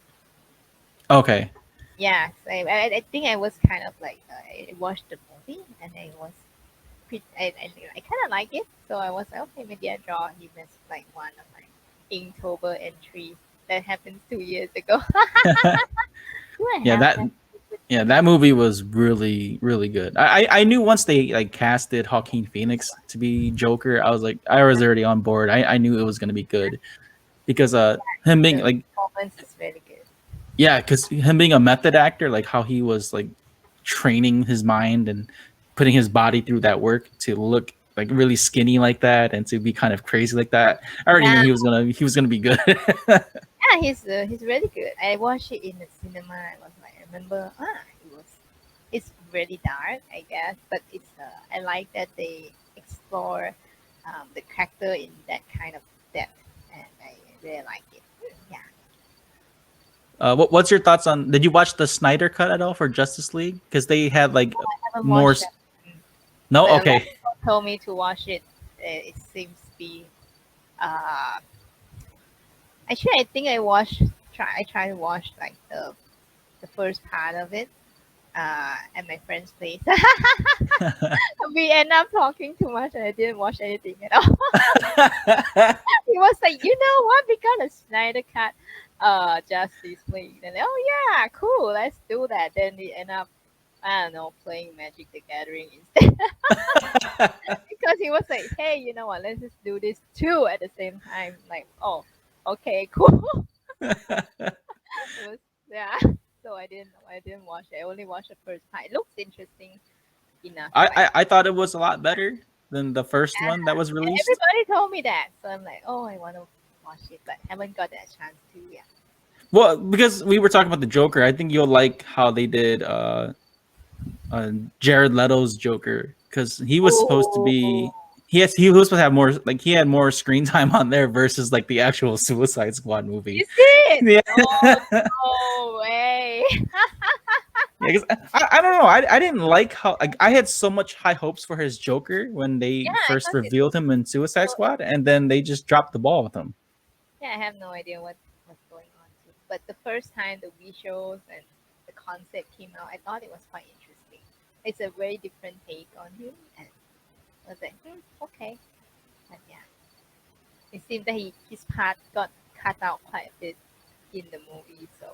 Okay. Yes, I think I was kind of like I watched the movie and I was I kind of like it, so I was like, okay, maybe I draw him as like one of my Inktober entries that happened 2 years ago. That movie was really really good. I knew once they like casted Joaquin Phoenix to be Joker, I was already on board. I knew it was gonna be good because him being the like performance is very good. yeah, because him being a method actor, like how he was like training his mind and putting his body through that work to look like really skinny like that and to be kind of crazy like that. I already knew he was gonna be good. Yeah, he's really good. I watched it in the cinema. I was like, I remember, it's really dark, I guess, but it's I like that they explore the character in that kind of depth, and I really like it. Yeah, What's your thoughts on? Did you watch the Snyder cut at all for Justice League? Because they had like I haven't more. watched it. No, But a lot okay. of people told me to watch it. It seems to be. Uh, Actually, I think I tried to watch like the first part of it at my friend's place. We end up talking too much, and I didn't watch anything at all. He was like, you know what? We got a Snyder cut, Justice League, and oh yeah, cool, let's do that. Then we end up, I don't know, playing Magic the Gathering instead. Because he was like, hey, you know what? Let's just do this too at the same time. Like, oh, okay, cool. It was, yeah. So I didn't watch it. I only watched the first part. It looks interesting enough. I thought it was a lot better than the first one that was And released. everybody told me that, so I'm like, oh, I want to watch it, but haven't got that chance to yet. Well, because we were talking about the Joker, I think you'll like how they did Jared Leto's Joker because he was supposed to be he was supposed to have more like he had more screen time on there versus like the actual Suicide Squad movie. You see it? Yeah. Oh, no way. Yeah, 'cause I don't know. I didn't like how like, I had so much high hopes for his Joker when they first because revealed him in Suicide Squad, and then they just dropped the ball with him. I have no idea what's going on too. But the first time the visuals and the concept came out, I thought it was quite interesting. It's a very different take on him, and I was like, okay. But yeah, it seemed that his part got cut out quite a bit in the movie. So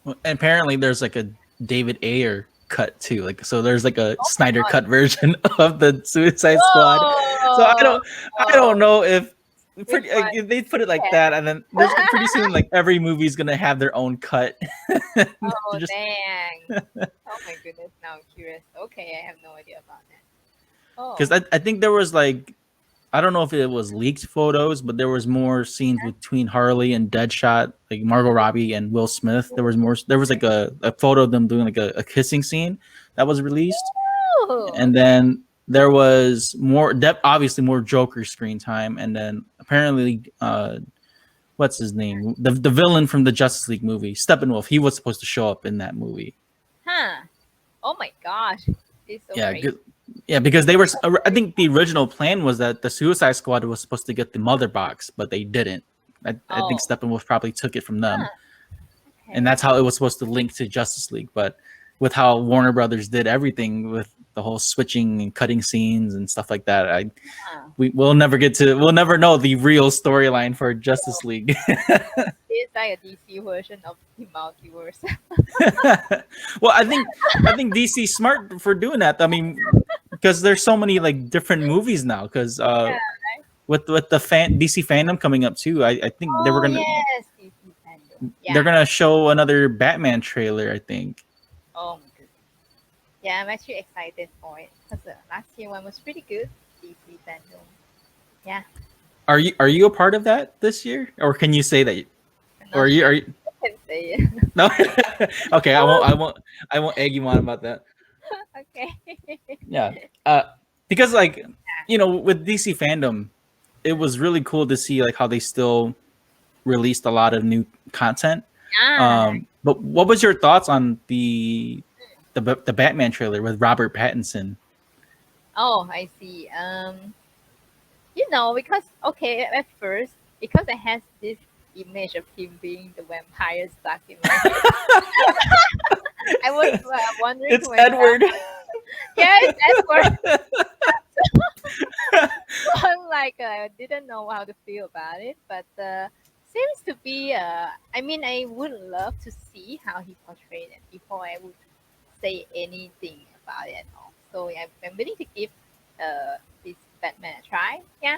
Well, and apparently, there's like a David Ayer cut too. Like so, there's like a Snyder cut version of the Suicide Squad. So I don't know if they put it like that, and then there's pretty soon like every movie's gonna have their own cut. Oh Just- dang! Oh my goodness! Now I'm curious. Okay, I have no idea about that. Oh, Because I think there was like I don't know if it was leaked photos, but there was more scenes between Harley and Deadshot, like Margot Robbie and Will Smith. There was more. There was like a photo of them doing like a kissing scene that was released, and then there was obviously more Joker screen time, and then apparently, what's his name? The villain from the Justice League movie, Steppenwolf. He was supposed to show up in that movie. Oh my gosh, it's so Yeah, crazy. yeah, because they were. I think the original plan was that the Suicide Squad was supposed to get the mother box, but they didn't. I think Oh, Steppenwolf probably took it from them, and okay. that's how it was supposed to link to Justice League. But with how Warner Brothers did everything with the whole switching and cutting scenes and stuff like that, Ah, we'll never know the real storyline for Justice League. it's like a DC version of the multiverse. Well, I think DC smart for doing that. I mean, because there's so many like different movies now. Because Yeah. with the DC fandom coming up too, I think Oh yes, DC fandom. they're Yeah. gonna show another Batman trailer. I think. Oh my goodness. Yeah, I'm actually excited for it because last year one was pretty good. DC fandom. Yeah. Are you a part of that this year, or can you say that? I'm Or not are sure you? I can say it. No. Okay, I won't egg you on about that. Okay. Yeah. Because like with DC fandom, it was really cool to see like how they still released a lot of new content. Ah. But what was your thoughts on the Batman trailer with Robert Pattinson? Oh, I see. Because okay, at first, because I had this image of him being the vampire stuck in my head, I was wondering It's who Edward. Yeah, it's Edward. I'm like, I didn't know how to feel about it, but seems to be. I mean, I would love to see how he portrayed it before I would say anything about it at all. So yeah, I'm willing to give this Batman a try. Yeah.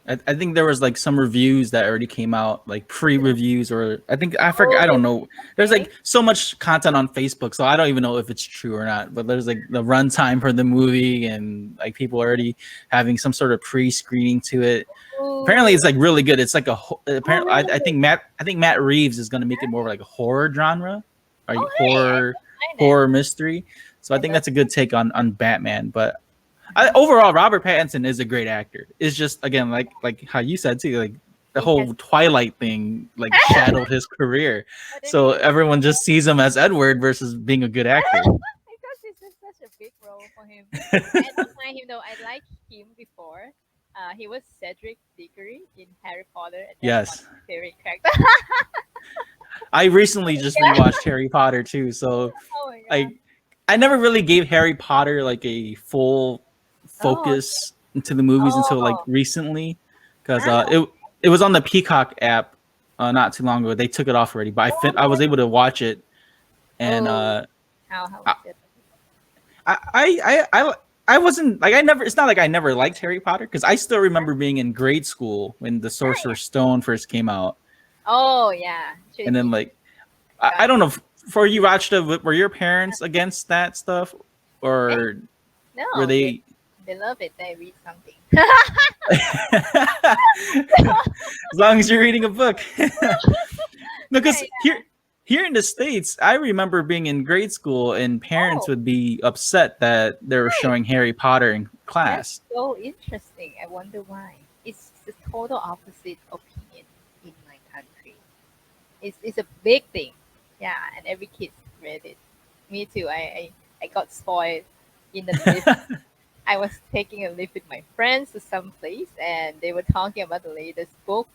I think there was like some reviews that already came out, like pre-reviews, or I forget. I Oh, don't know. There's okay. like so much content on Facebook, so I don't even know if it's true or not. But there's like the runtime for the movie, and like people already having some sort of pre-screening to it. Apparently, Ooh. it's like really good. It's like Oh, apparently. I really? think Matt Reeves is going to make it more of like a horror genre, or Oh, hey, I horror don't mind it. horror mystery. So I I think love that's a good take on Batman. But overall, Robert Pattinson is a great actor. It's just again like how you said too, like the He has. whole Twilight thing like shadowed his career. What do you So mean? everyone just sees him as Edward versus being a good actor. Because this is such a big role for him. I don't mind him though. I liked him before. He was Cedric Diggory in Harry Potter, and that's one Yes, of my favorite characters. I recently just Yeah. rewatched Harry Potter too. So Oh my god. like I never really gave Harry Potter like a full Oh. focus into the movies until like Oh. recently, because Ah. it was on the Peacock app not too long ago. They took it off already, but I was able to watch it, and Oh. How I was it? I wasn't like I never. It's not like I never liked Harry Potter because I still remember being in grade school when the Ah, yeah. Sorcerer's Stone first came out, Oh yeah. and then Trinity. like I don't know for you, Rachta, were your parents against that stuff, Eh? or were No, they? they love it. They read something. As long as you're reading a book. Because Yeah, here in the States, I remember being in grade school and parents Oh, would be upset that they were right. showing Harry Potter in That's class. so interesting. I wonder why. It's the total opposite opinion in my country. It's a big thing. Yeah, and every kid read it. Me too. I got spoiled in the lift. I was taking a lift with my friends to some place, and they were talking about the latest book,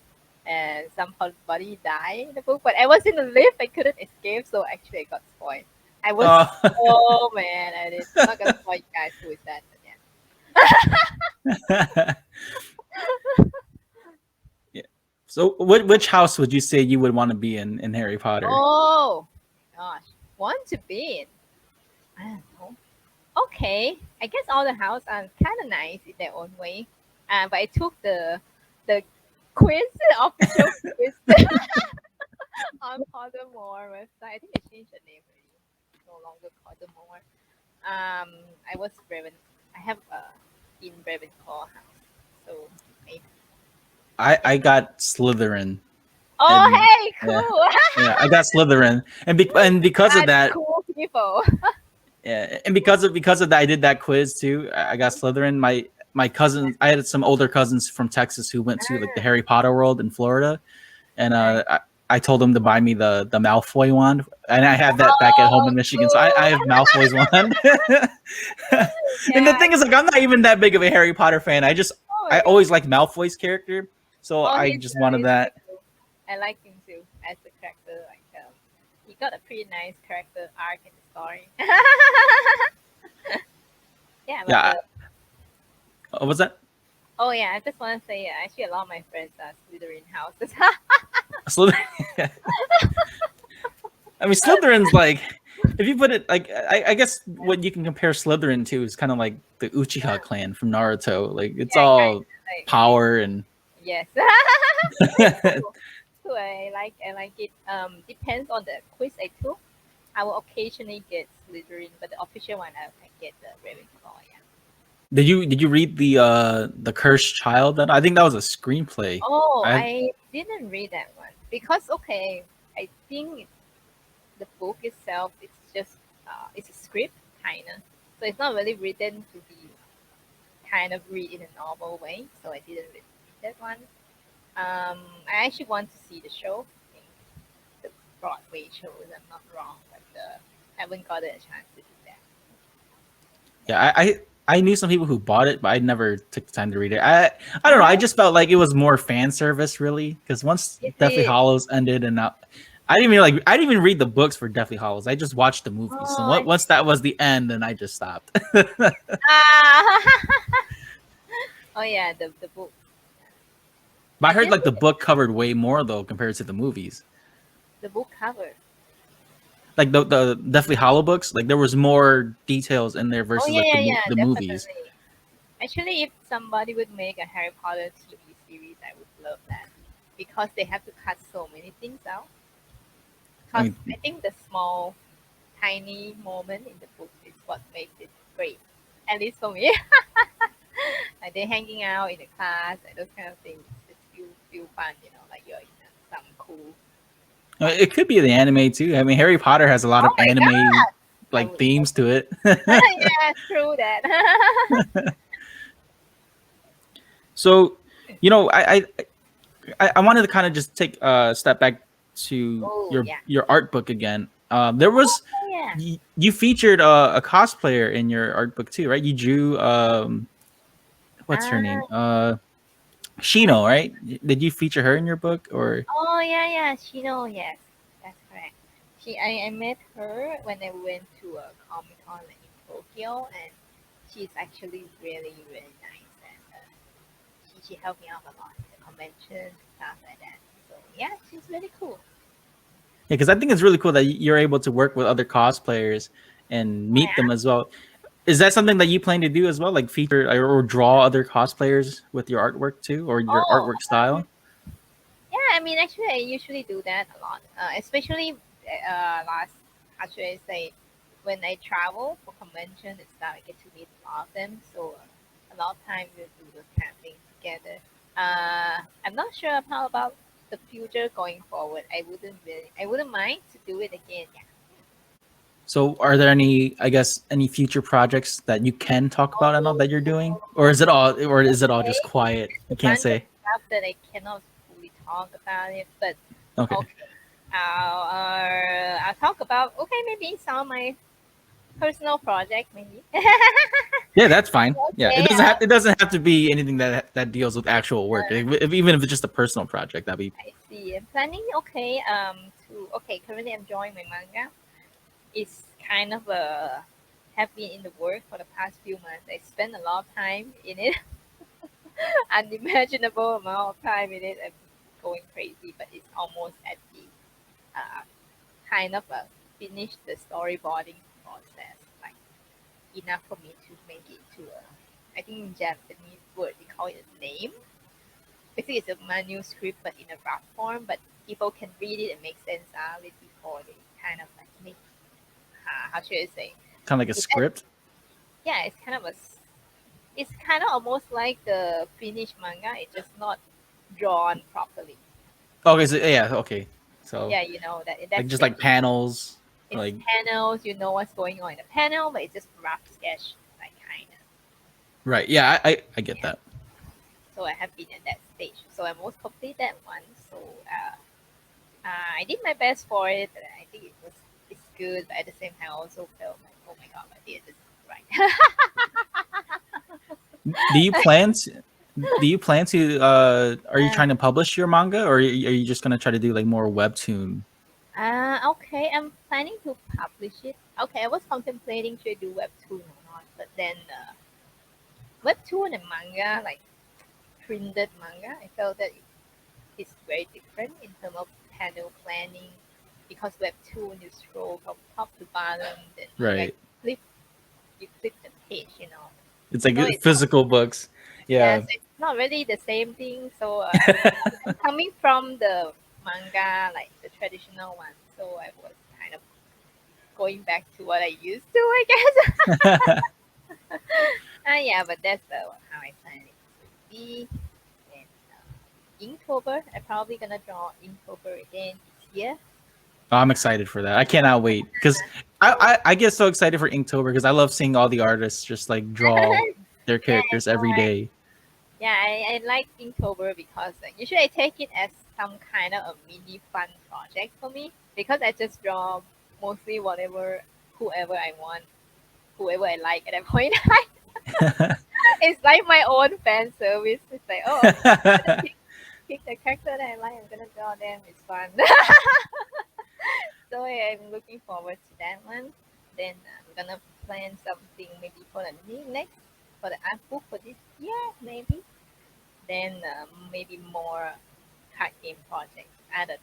and somebody died in the book. But I was in the lift; I couldn't escape, so actually I got spoiled. I was Oh. oh man, I did. I'm not gonna spoil you guys who is that, but yeah. Yeah. So, which house would you say you would want to be in Harry Potter? Oh gosh, want to be in? I don't know. Okay, I guess all the houses are kind of nice in their own way. But I took the quiz, official quiz on Pottermore website. I think they changed the name already. No longer Pottermore. I was Raven. I have in Ravenclaw house. So maybe. I got Slytherin. Oh And hey, yeah, cool. yeah, I got Slytherin, and because of That's that, cool people. yeah, and because of that, I did that quiz too. I got Slytherin. My cousins, I had some older cousins from Texas who went to like the Harry Potter world in Florida, and Nice. I told him to buy me the Malfoy wand, and I have that back at home in Michigan. So I have Malfoy's wand. And the Yeah. thing is, like, I'm not even that big of a Harry Potter fan. I Oh my I god. always like Malfoy's character, so Oh, I just wanted that. cool. I like him too as a character. Like he got a pretty nice character arc in the story. Yeah, but Yeah. What was that? oh yeah, I just want to say actually a lot of my friends are Slytherin houses. Slytherin. I mean, Slytherin's like, if you put it like, I guess what you can compare Slytherin to is kind of like the Uchiha clan from Naruto. Like, it's Yeah, all like, power and. yes. So I like it. Depends on the quiz I took. I will occasionally get Slytherin, but the official one I get the Ravenclaw. Yeah. Did you read the Cursed Child? Then I think that was a screenplay. Oh, I I didn't read that one because okay, I think the book itself it's just it's a script kinda, so it's not really written to be kind of read in a normal way. So I didn't read that one. I actually want to see the show, I think the Broadway show. If I'm not wrong, but haven't got a chance to do that. yeah, I knew some people who bought it, but I never took the time to read it. I don't know. I just felt like it was more fan service, really, because once Is Deathly it? Hollows ended, and I didn't even read the books for Deathly Hollows. I just watched the movies. So Oh, once that was the end, then I just stopped. ah. Oh yeah, the book. But I heard like the book covered way more though compared to the movies. The book cover. Like the Deathly Hollow books, like there was more details in there Oh versus yeah, like yeah, yeah, the movies. definitely. Actually, if somebody would make a Harry Potter TV series, I would love that because they have to cut so many things out. I Because mean, I think the small, tiny moment in the book is what makes it great. At least for me, like they hanging out in the class and those kind of things. Just feel fun, like you're in some cool. it could be the anime too. I mean, Harry Potter has a lot Oh of my anime god! I like would love. themes to it. Yeah, true that. So, I wanted to kind of just take a step back to Oh yeah. your art book again. There was Oh yeah. you featured a cosplayer in your art book too, right? You drew what's her name? Ah, Shino, right? Did you feature her in your book or? oh yeah, yeah. She know. Yes, that's correct. I met her when I went to a Comic Con in Tokyo, and she's actually really really nice, and she helped me out a lot in the convention stuff like that. So yeah, she's really cool. Yeah, because I think it's really cool that you're able to work with other cosplayers and Oh meet yeah. them as well. Is that something that you plan to do as well, like feature or draw other cosplayers with your artwork too, or your Oh, artwork style? yeah. I mean, actually, I usually do that a lot, especially last. How should I say? When I travel for convention and stuff, I get to meet a lot of them. So a lot of times we do those kind of things together. I'm not sure how about the future going forward. I wouldn't mind to do it again. Yeah. So, are there any, I guess, any future projects that you can talk about and all that you're doing, or is it all just Okay, quiet? it's You a can't bunch of say. stuff that I cannot fully talk about it, but Okay. okay. I'll talk about maybe some of my personal project maybe. Yeah, that's fine. Yeah, Okay. it doesn't have to be anything that deals with actual work. Even if it's just a personal project, that'd be. I see. I'm planning. Currently I'm drawing my manga. It's kind of have been in the work for the past few months. I spent a lot of time in it, unimaginable amount of time in it. I'm going crazy, but it's almost at the uh, kind of finish the storyboarding process. Like enough for me to make it to a. I think in Japanese word they call it a name. Basically, it's a manuscript but in a rough form, but people can read it and make sense out of it before they kind of like make. How should I say? Kind of like a It, script. yeah, it's kind of almost like the finished manga. It's just not drawn properly. Okay, so yeah, okay. So Yeah, you know that in that like just stage, like panels, it's like panels. You know what's going on in the panel, but it's just rough sketch, like kind of. right. Yeah, I get Yeah. that. So I have been at that stage. So I almost complete that one. So I did my best for it. And I think it's good, but at the same time, I also felt like, oh my god, I did this right. Do you plan to? Do you plan to? Are you uh, trying to publish your manga, or are you just gonna try to do like more webtoon? okay, I'm planning to publish it. Okay, I was contemplating to do webtoon or not, but then webtoon and manga, like printed manga, I felt that it's very different in terms of panel planning because webtoon you scroll from top to bottom, then manga Right. flip you flip the page. It's like So it's physical books. yeah, Yeah. so it's not really the same thing. So I'm coming from the manga, like the traditional one, so I was kind of going back to what I used to, I guess. Yeah, but that's how I plan it to be. And Inktober, I'm probably gonna draw Inktober again this year. I'm excited for that. I cannot wait because I get so excited for Inktober because I love seeing all the artists just like draw their Yeah, characters every day. yeah, I like Inktober because usually I take it as some kind of a mini fun project for me because I just draw mostly whoever I want, whoever I like at that point. It's like my own fan service. It's like, oh, okay, I'm gonna pick the character that I like. I'm gonna draw them. It's fun. So I'm looking forward to that one. Then I'm gonna plan something maybe for the next for the art book for this year maybe. Then maybe more card game projects added.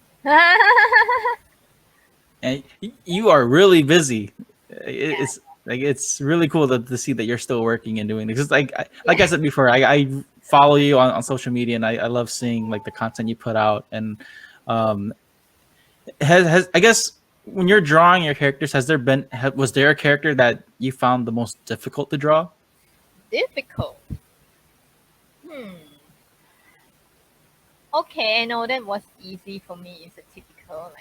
And you are really busy. Yeah, It's like it's really cool to see that you're still working and doing this. It's like I yeah, said before, I follow you on social media and I love seeing like the content you put out. And um, has I guess when you're drawing your characters, was there a character that you found the most difficult to draw? difficult. Hmm. Okay, I know that was easy for me. It's a typical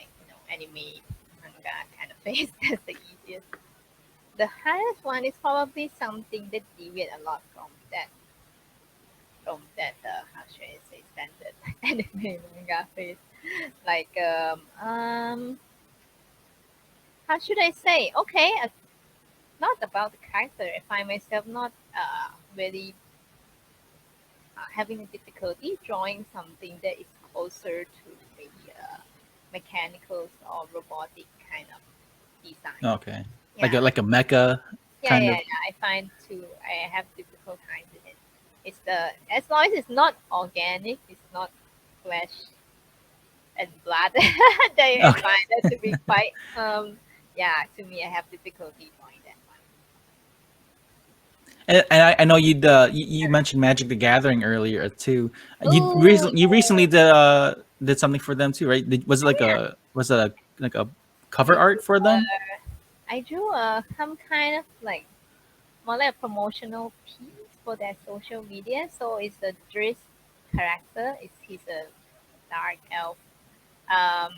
anime manga kind of face. That's the easiest. The hardest one is probably something that deviate a lot from that how should I say standard anime manga face. Like how should I say? Okay, not about the character. I find myself not really having a difficulty drawing something that is closer to maybe mechanical or robotic kind of design. Okay, Yeah, like a mecha yeah, kind yeah, of. yeah. I find too. I have difficult times with it. It's the as long as it's not organic, it's not flesh and blood. Then I Okay. find that to be quite yeah. To me, I have difficulty drawing that one. And I know you mentioned Magic the Gathering earlier too. Oh You yeah, recently did something for them too, right? Was it like yeah. a cover I art do. for them? I do some kind of like more like a promotional piece for their social media. So it's the Driss character. He's a dark elf. Um,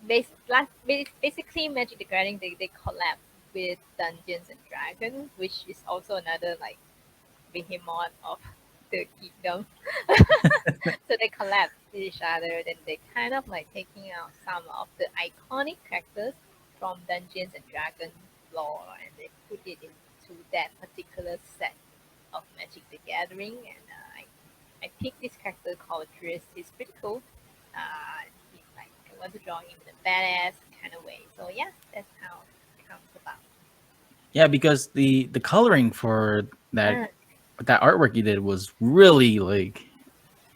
basically Magic the Gathering they collab with Dungeons and Dragons, which is also another like behemoth of the kingdom. So they collab with each other, then they kind of like taking out some of the iconic characters from Dungeons and Dragons lore and they put it into that particular set of Magic the Gathering. And I picked this character called Triss. He's pretty cool. He's like I want to draw him in a badass kind of way. So yeah, that's how it comes about. Yeah, because the coloring for that Uh, that artwork you did was really like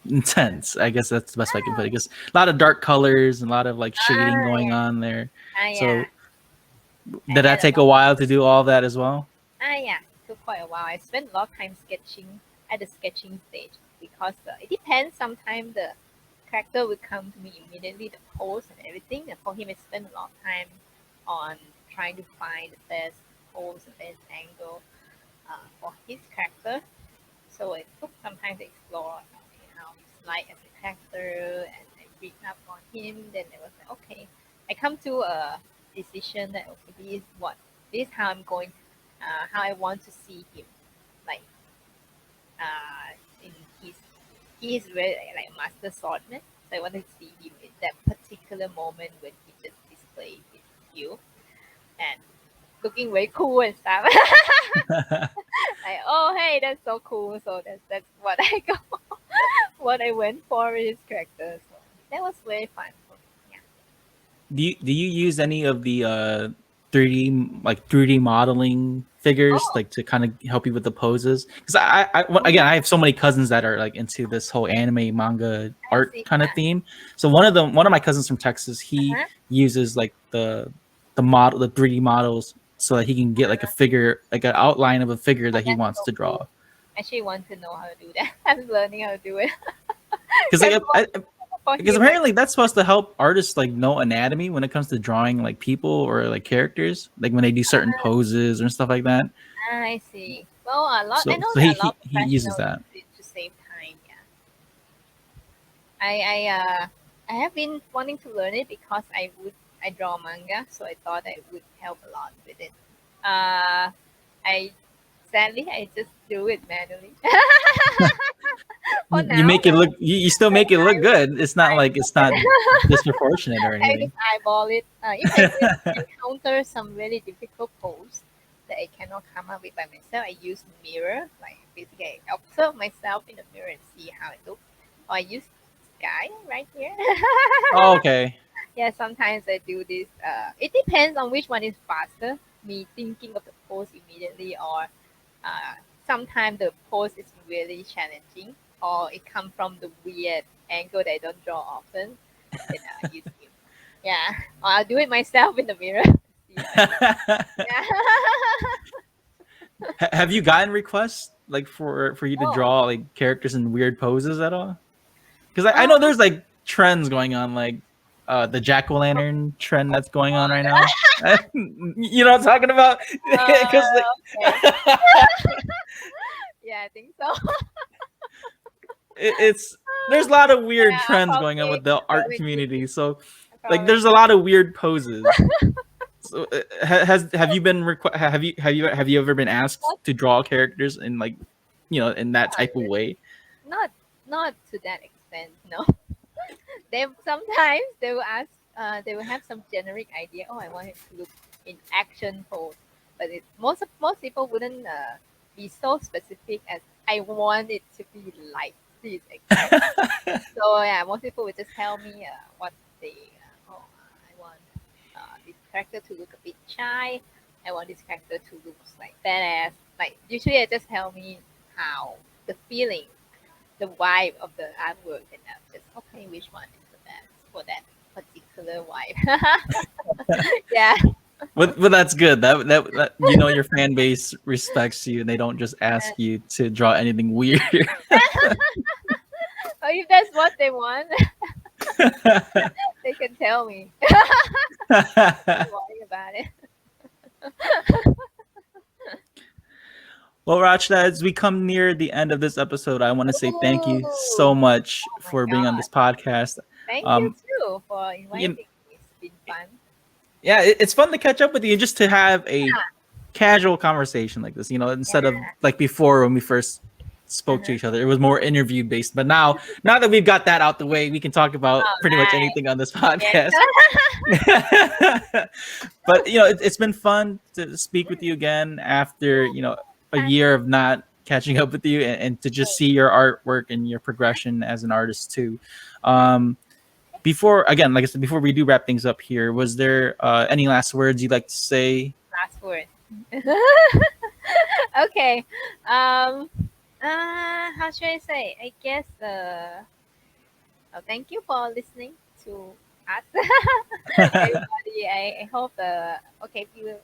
intense. I guess that's the best way I can put it. Because a lot of dark colors and a lot of like shading going yeah, on there. yeah. So I did that had a take a while to do all that as well? yeah, it took quite a while. I spent a lot of time sketching at the sketching stage because it depends. Sometimes the character would come to me immediately, the pose and everything. And for him, I spent a lot of time on trying to find the best pose, the best angle for his character. So it took some time to explore okay, how he's like as a character and I read up on him. Then it was like, okay, I come to a decision that okay, this is how I'm going, how I want to see him, like in his he is very like a master swordsman. So I want to see him in that particular moment when he just displayed his skill and looking very cool and stuff. Like, oh hey, that's so cool. So that's what I go, what I went for with his character. So that was very fun for me. Yeah. Do you use any of the 3D modeling figures Oh, like to kind of help you with the poses? Because again, I have so many cousins that are like into this whole anime manga I art see. kind of Yeah. theme. So one of my cousins from Texas, he Uh-huh. uses like the 3D models so that he can get like a figure, like an outline of a figure Oh, that he that's wants so to draw. cool. Actually, want to know how to do that. I'm learning how to do it. Because That's for because him. apparently that's supposed to help artists like know anatomy when it comes to drawing like people or like characters, like when they do certain poses and stuff like that. I see. Well, a lot. I So know so that a lot of he uses professionals that. use it to save time. Yeah. I have been wanting to learn it because I draw manga, so I thought I would help a lot with it. I sadly I just do it manually for You now. make it look you still make it look good. It's not like it's not disproportionate or I just anything. eyeball it. If I encounter some really difficult pose that I cannot come up with by myself, I use mirror. Like basically, I observe myself in the mirror and see how it looks. Or I use sky right here. Oh, okay. Yeah, sometimes I do this. It depends on which one is faster. Me thinking of the pose immediately, or sometimes the pose is really challenging, or it comes from the weird angle that I don't draw often. Then I use him. Yeah, or I'll do it myself in the mirror. See how it looks. Yeah. Have you gotten requests like for you to Oh, draw like characters in weird poses at all? Because I know um, there's like trends going on, like the jack-o'-lantern trend that's going on right now. You know what I'm talking about? Because like okay. Yeah, I think so. it's there's a lot of weird Yeah, trends going on with the I'll art probably do. community. So I'll like probably there's a lot of weird poses. So have you been have you ever been asked not to draw characters in like in that type of way? not not to that extent. No, they sometimes they will ask. They will have some generic idea. Oh, I want it to look in action pose, but most people wouldn't be so specific as I want it to be like this exactly. So yeah, most people would just tell me what they. I want this character to look a bit shy. I want this character to look like badass. Like usually, I just tell me how the feeling, the vibe of the artwork, and I'm just okay. Which one is the best for that particular vibe? Yeah. But that's good. That your fan base respects you and they don't just ask you to draw anything weird. Or if that's what they want, they can tell me. Don't worry about it. Well, Rachta, as we come near the end of this episode, I want to say thank you so Oh, much oh my for being on god! this podcast. Thank you Um, too for you, inviting me. It's been fun. yeah, it's fun to catch up with you and just to have a casual conversation like this. Instead of Yeah. like before when we first spoke to Uh-huh. each other, it was more interview based. But now that we've got that out the way, we can talk about All pretty much right. anything on this Yeah. podcast. But it's been fun to speak with you again after a year of not catching up with you and to just see your artwork and your progression as an artist too. Before again, like I said, before we do wrap things up here, was there any last words you'd like to say? Last word. Okay. Um. How should I say? I guess. Thank you for listening to us, everybody. I hope. Okay. If you.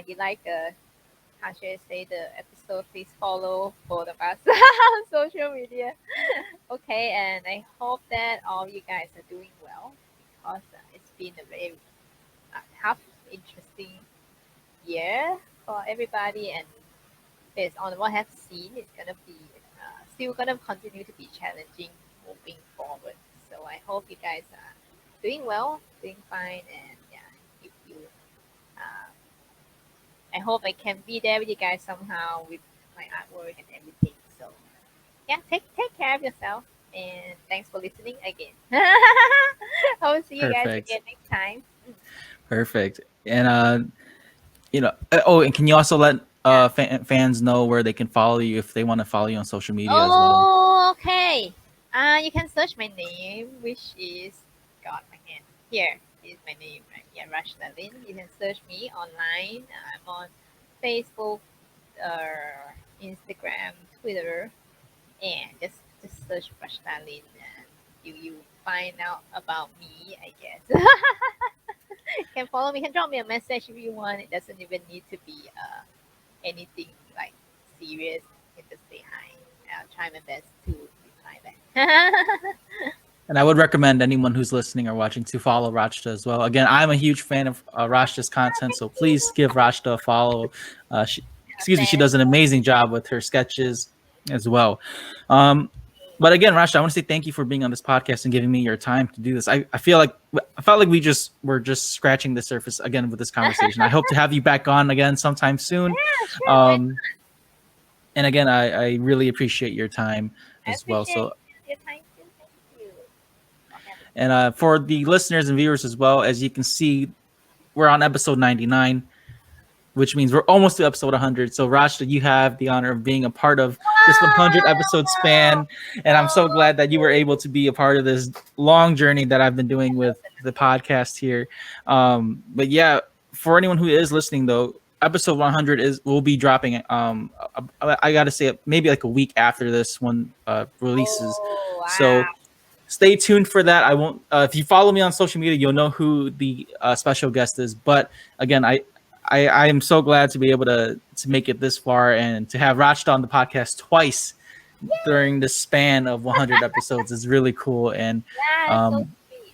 You like how should I say the episode? Please follow both of us on social media. Okay, and I hope that all you guys are doing well because it's been a very tough, interesting year for everybody, and based on what I've seen, it's gonna be still gonna continue to be challenging moving forward. So I hope you guys are doing well, doing fine, and yeah, if you, uh, I hope I can be there with you guys somehow with my artwork and everything. So yeah, take care of yourself. And thanks for listening again. I will see you guys Perfect. again next time. Perfect. And and can you also let Yeah. fans know where they can follow you if they want to follow you on social media as well? Oh, okay. You can search my name, which is God, my hand. Here is my name, right? Yeah, Rachta Lin. You can search me online. I'm on Facebook, Instagram, Twitter, and just search Rachta Lin, and you find out about me, I guess. Can follow me. Can drop me a message if you want. It doesn't even need to be anything like serious. You can just say hi. I'll try my best to reply back. And I would recommend anyone who's listening or watching to follow Rachta as well. Again, I'm a huge fan of Rachta's content, so please give Rachta a follow. She Thanks. does an amazing job with her sketches as well. But again, Rachta, I want to say thank you for being on this podcast and giving me your time to do this. I felt like we're just scratching the surface again with this conversation. I hope to have you back on again sometime soon. Yeah, sure. Um, and again, I really appreciate your time I as well. appreciate So your time too. Thank you. and for the listeners and viewers as well, as you can see, we're on episode 99, which means we're almost to episode 100. So, Rachta, you have the honor of being a part of this 100 episode span. And I'm so glad that you were able to be a part of this long journey that I've been doing with the podcast here. But yeah, for anyone who is listening, though, episode 100 will be dropping. I got to say, maybe like a week after this one releases. Oh, wow. So, stay tuned for that. I won't. If you follow me on social media, you'll know who the special guest is. But again, I am so glad to be able to make it this far and to have Rachta on the podcast twice during the span of 100 episodes is really cool. And Yeah, so um, sweet.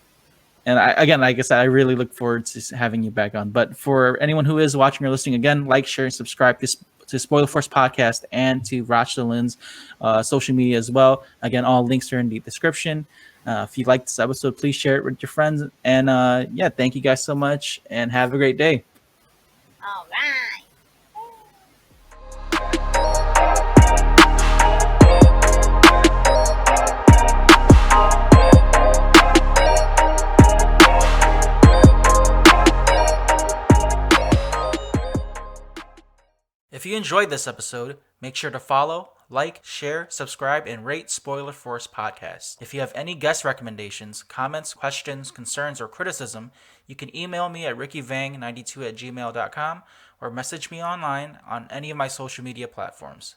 and again, like I said, I really look forward to having you back on. But for anyone who is watching or listening, again, like, share, and subscribe to Spoiler Force Podcast and to Rachta Lin's social media as well. Again, all links are in the description. If you like this episode, please share it with your friends. And yeah, thank you guys so much and have a great day. All right. If you enjoyed this episode, make sure to follow, like, share, subscribe, and rate Spoiler Force Podcast. If you have any guest recommendations, comments, questions, concerns, or criticism, you can email me at rickyvang92@gmail.com or message me online on any of my social media platforms.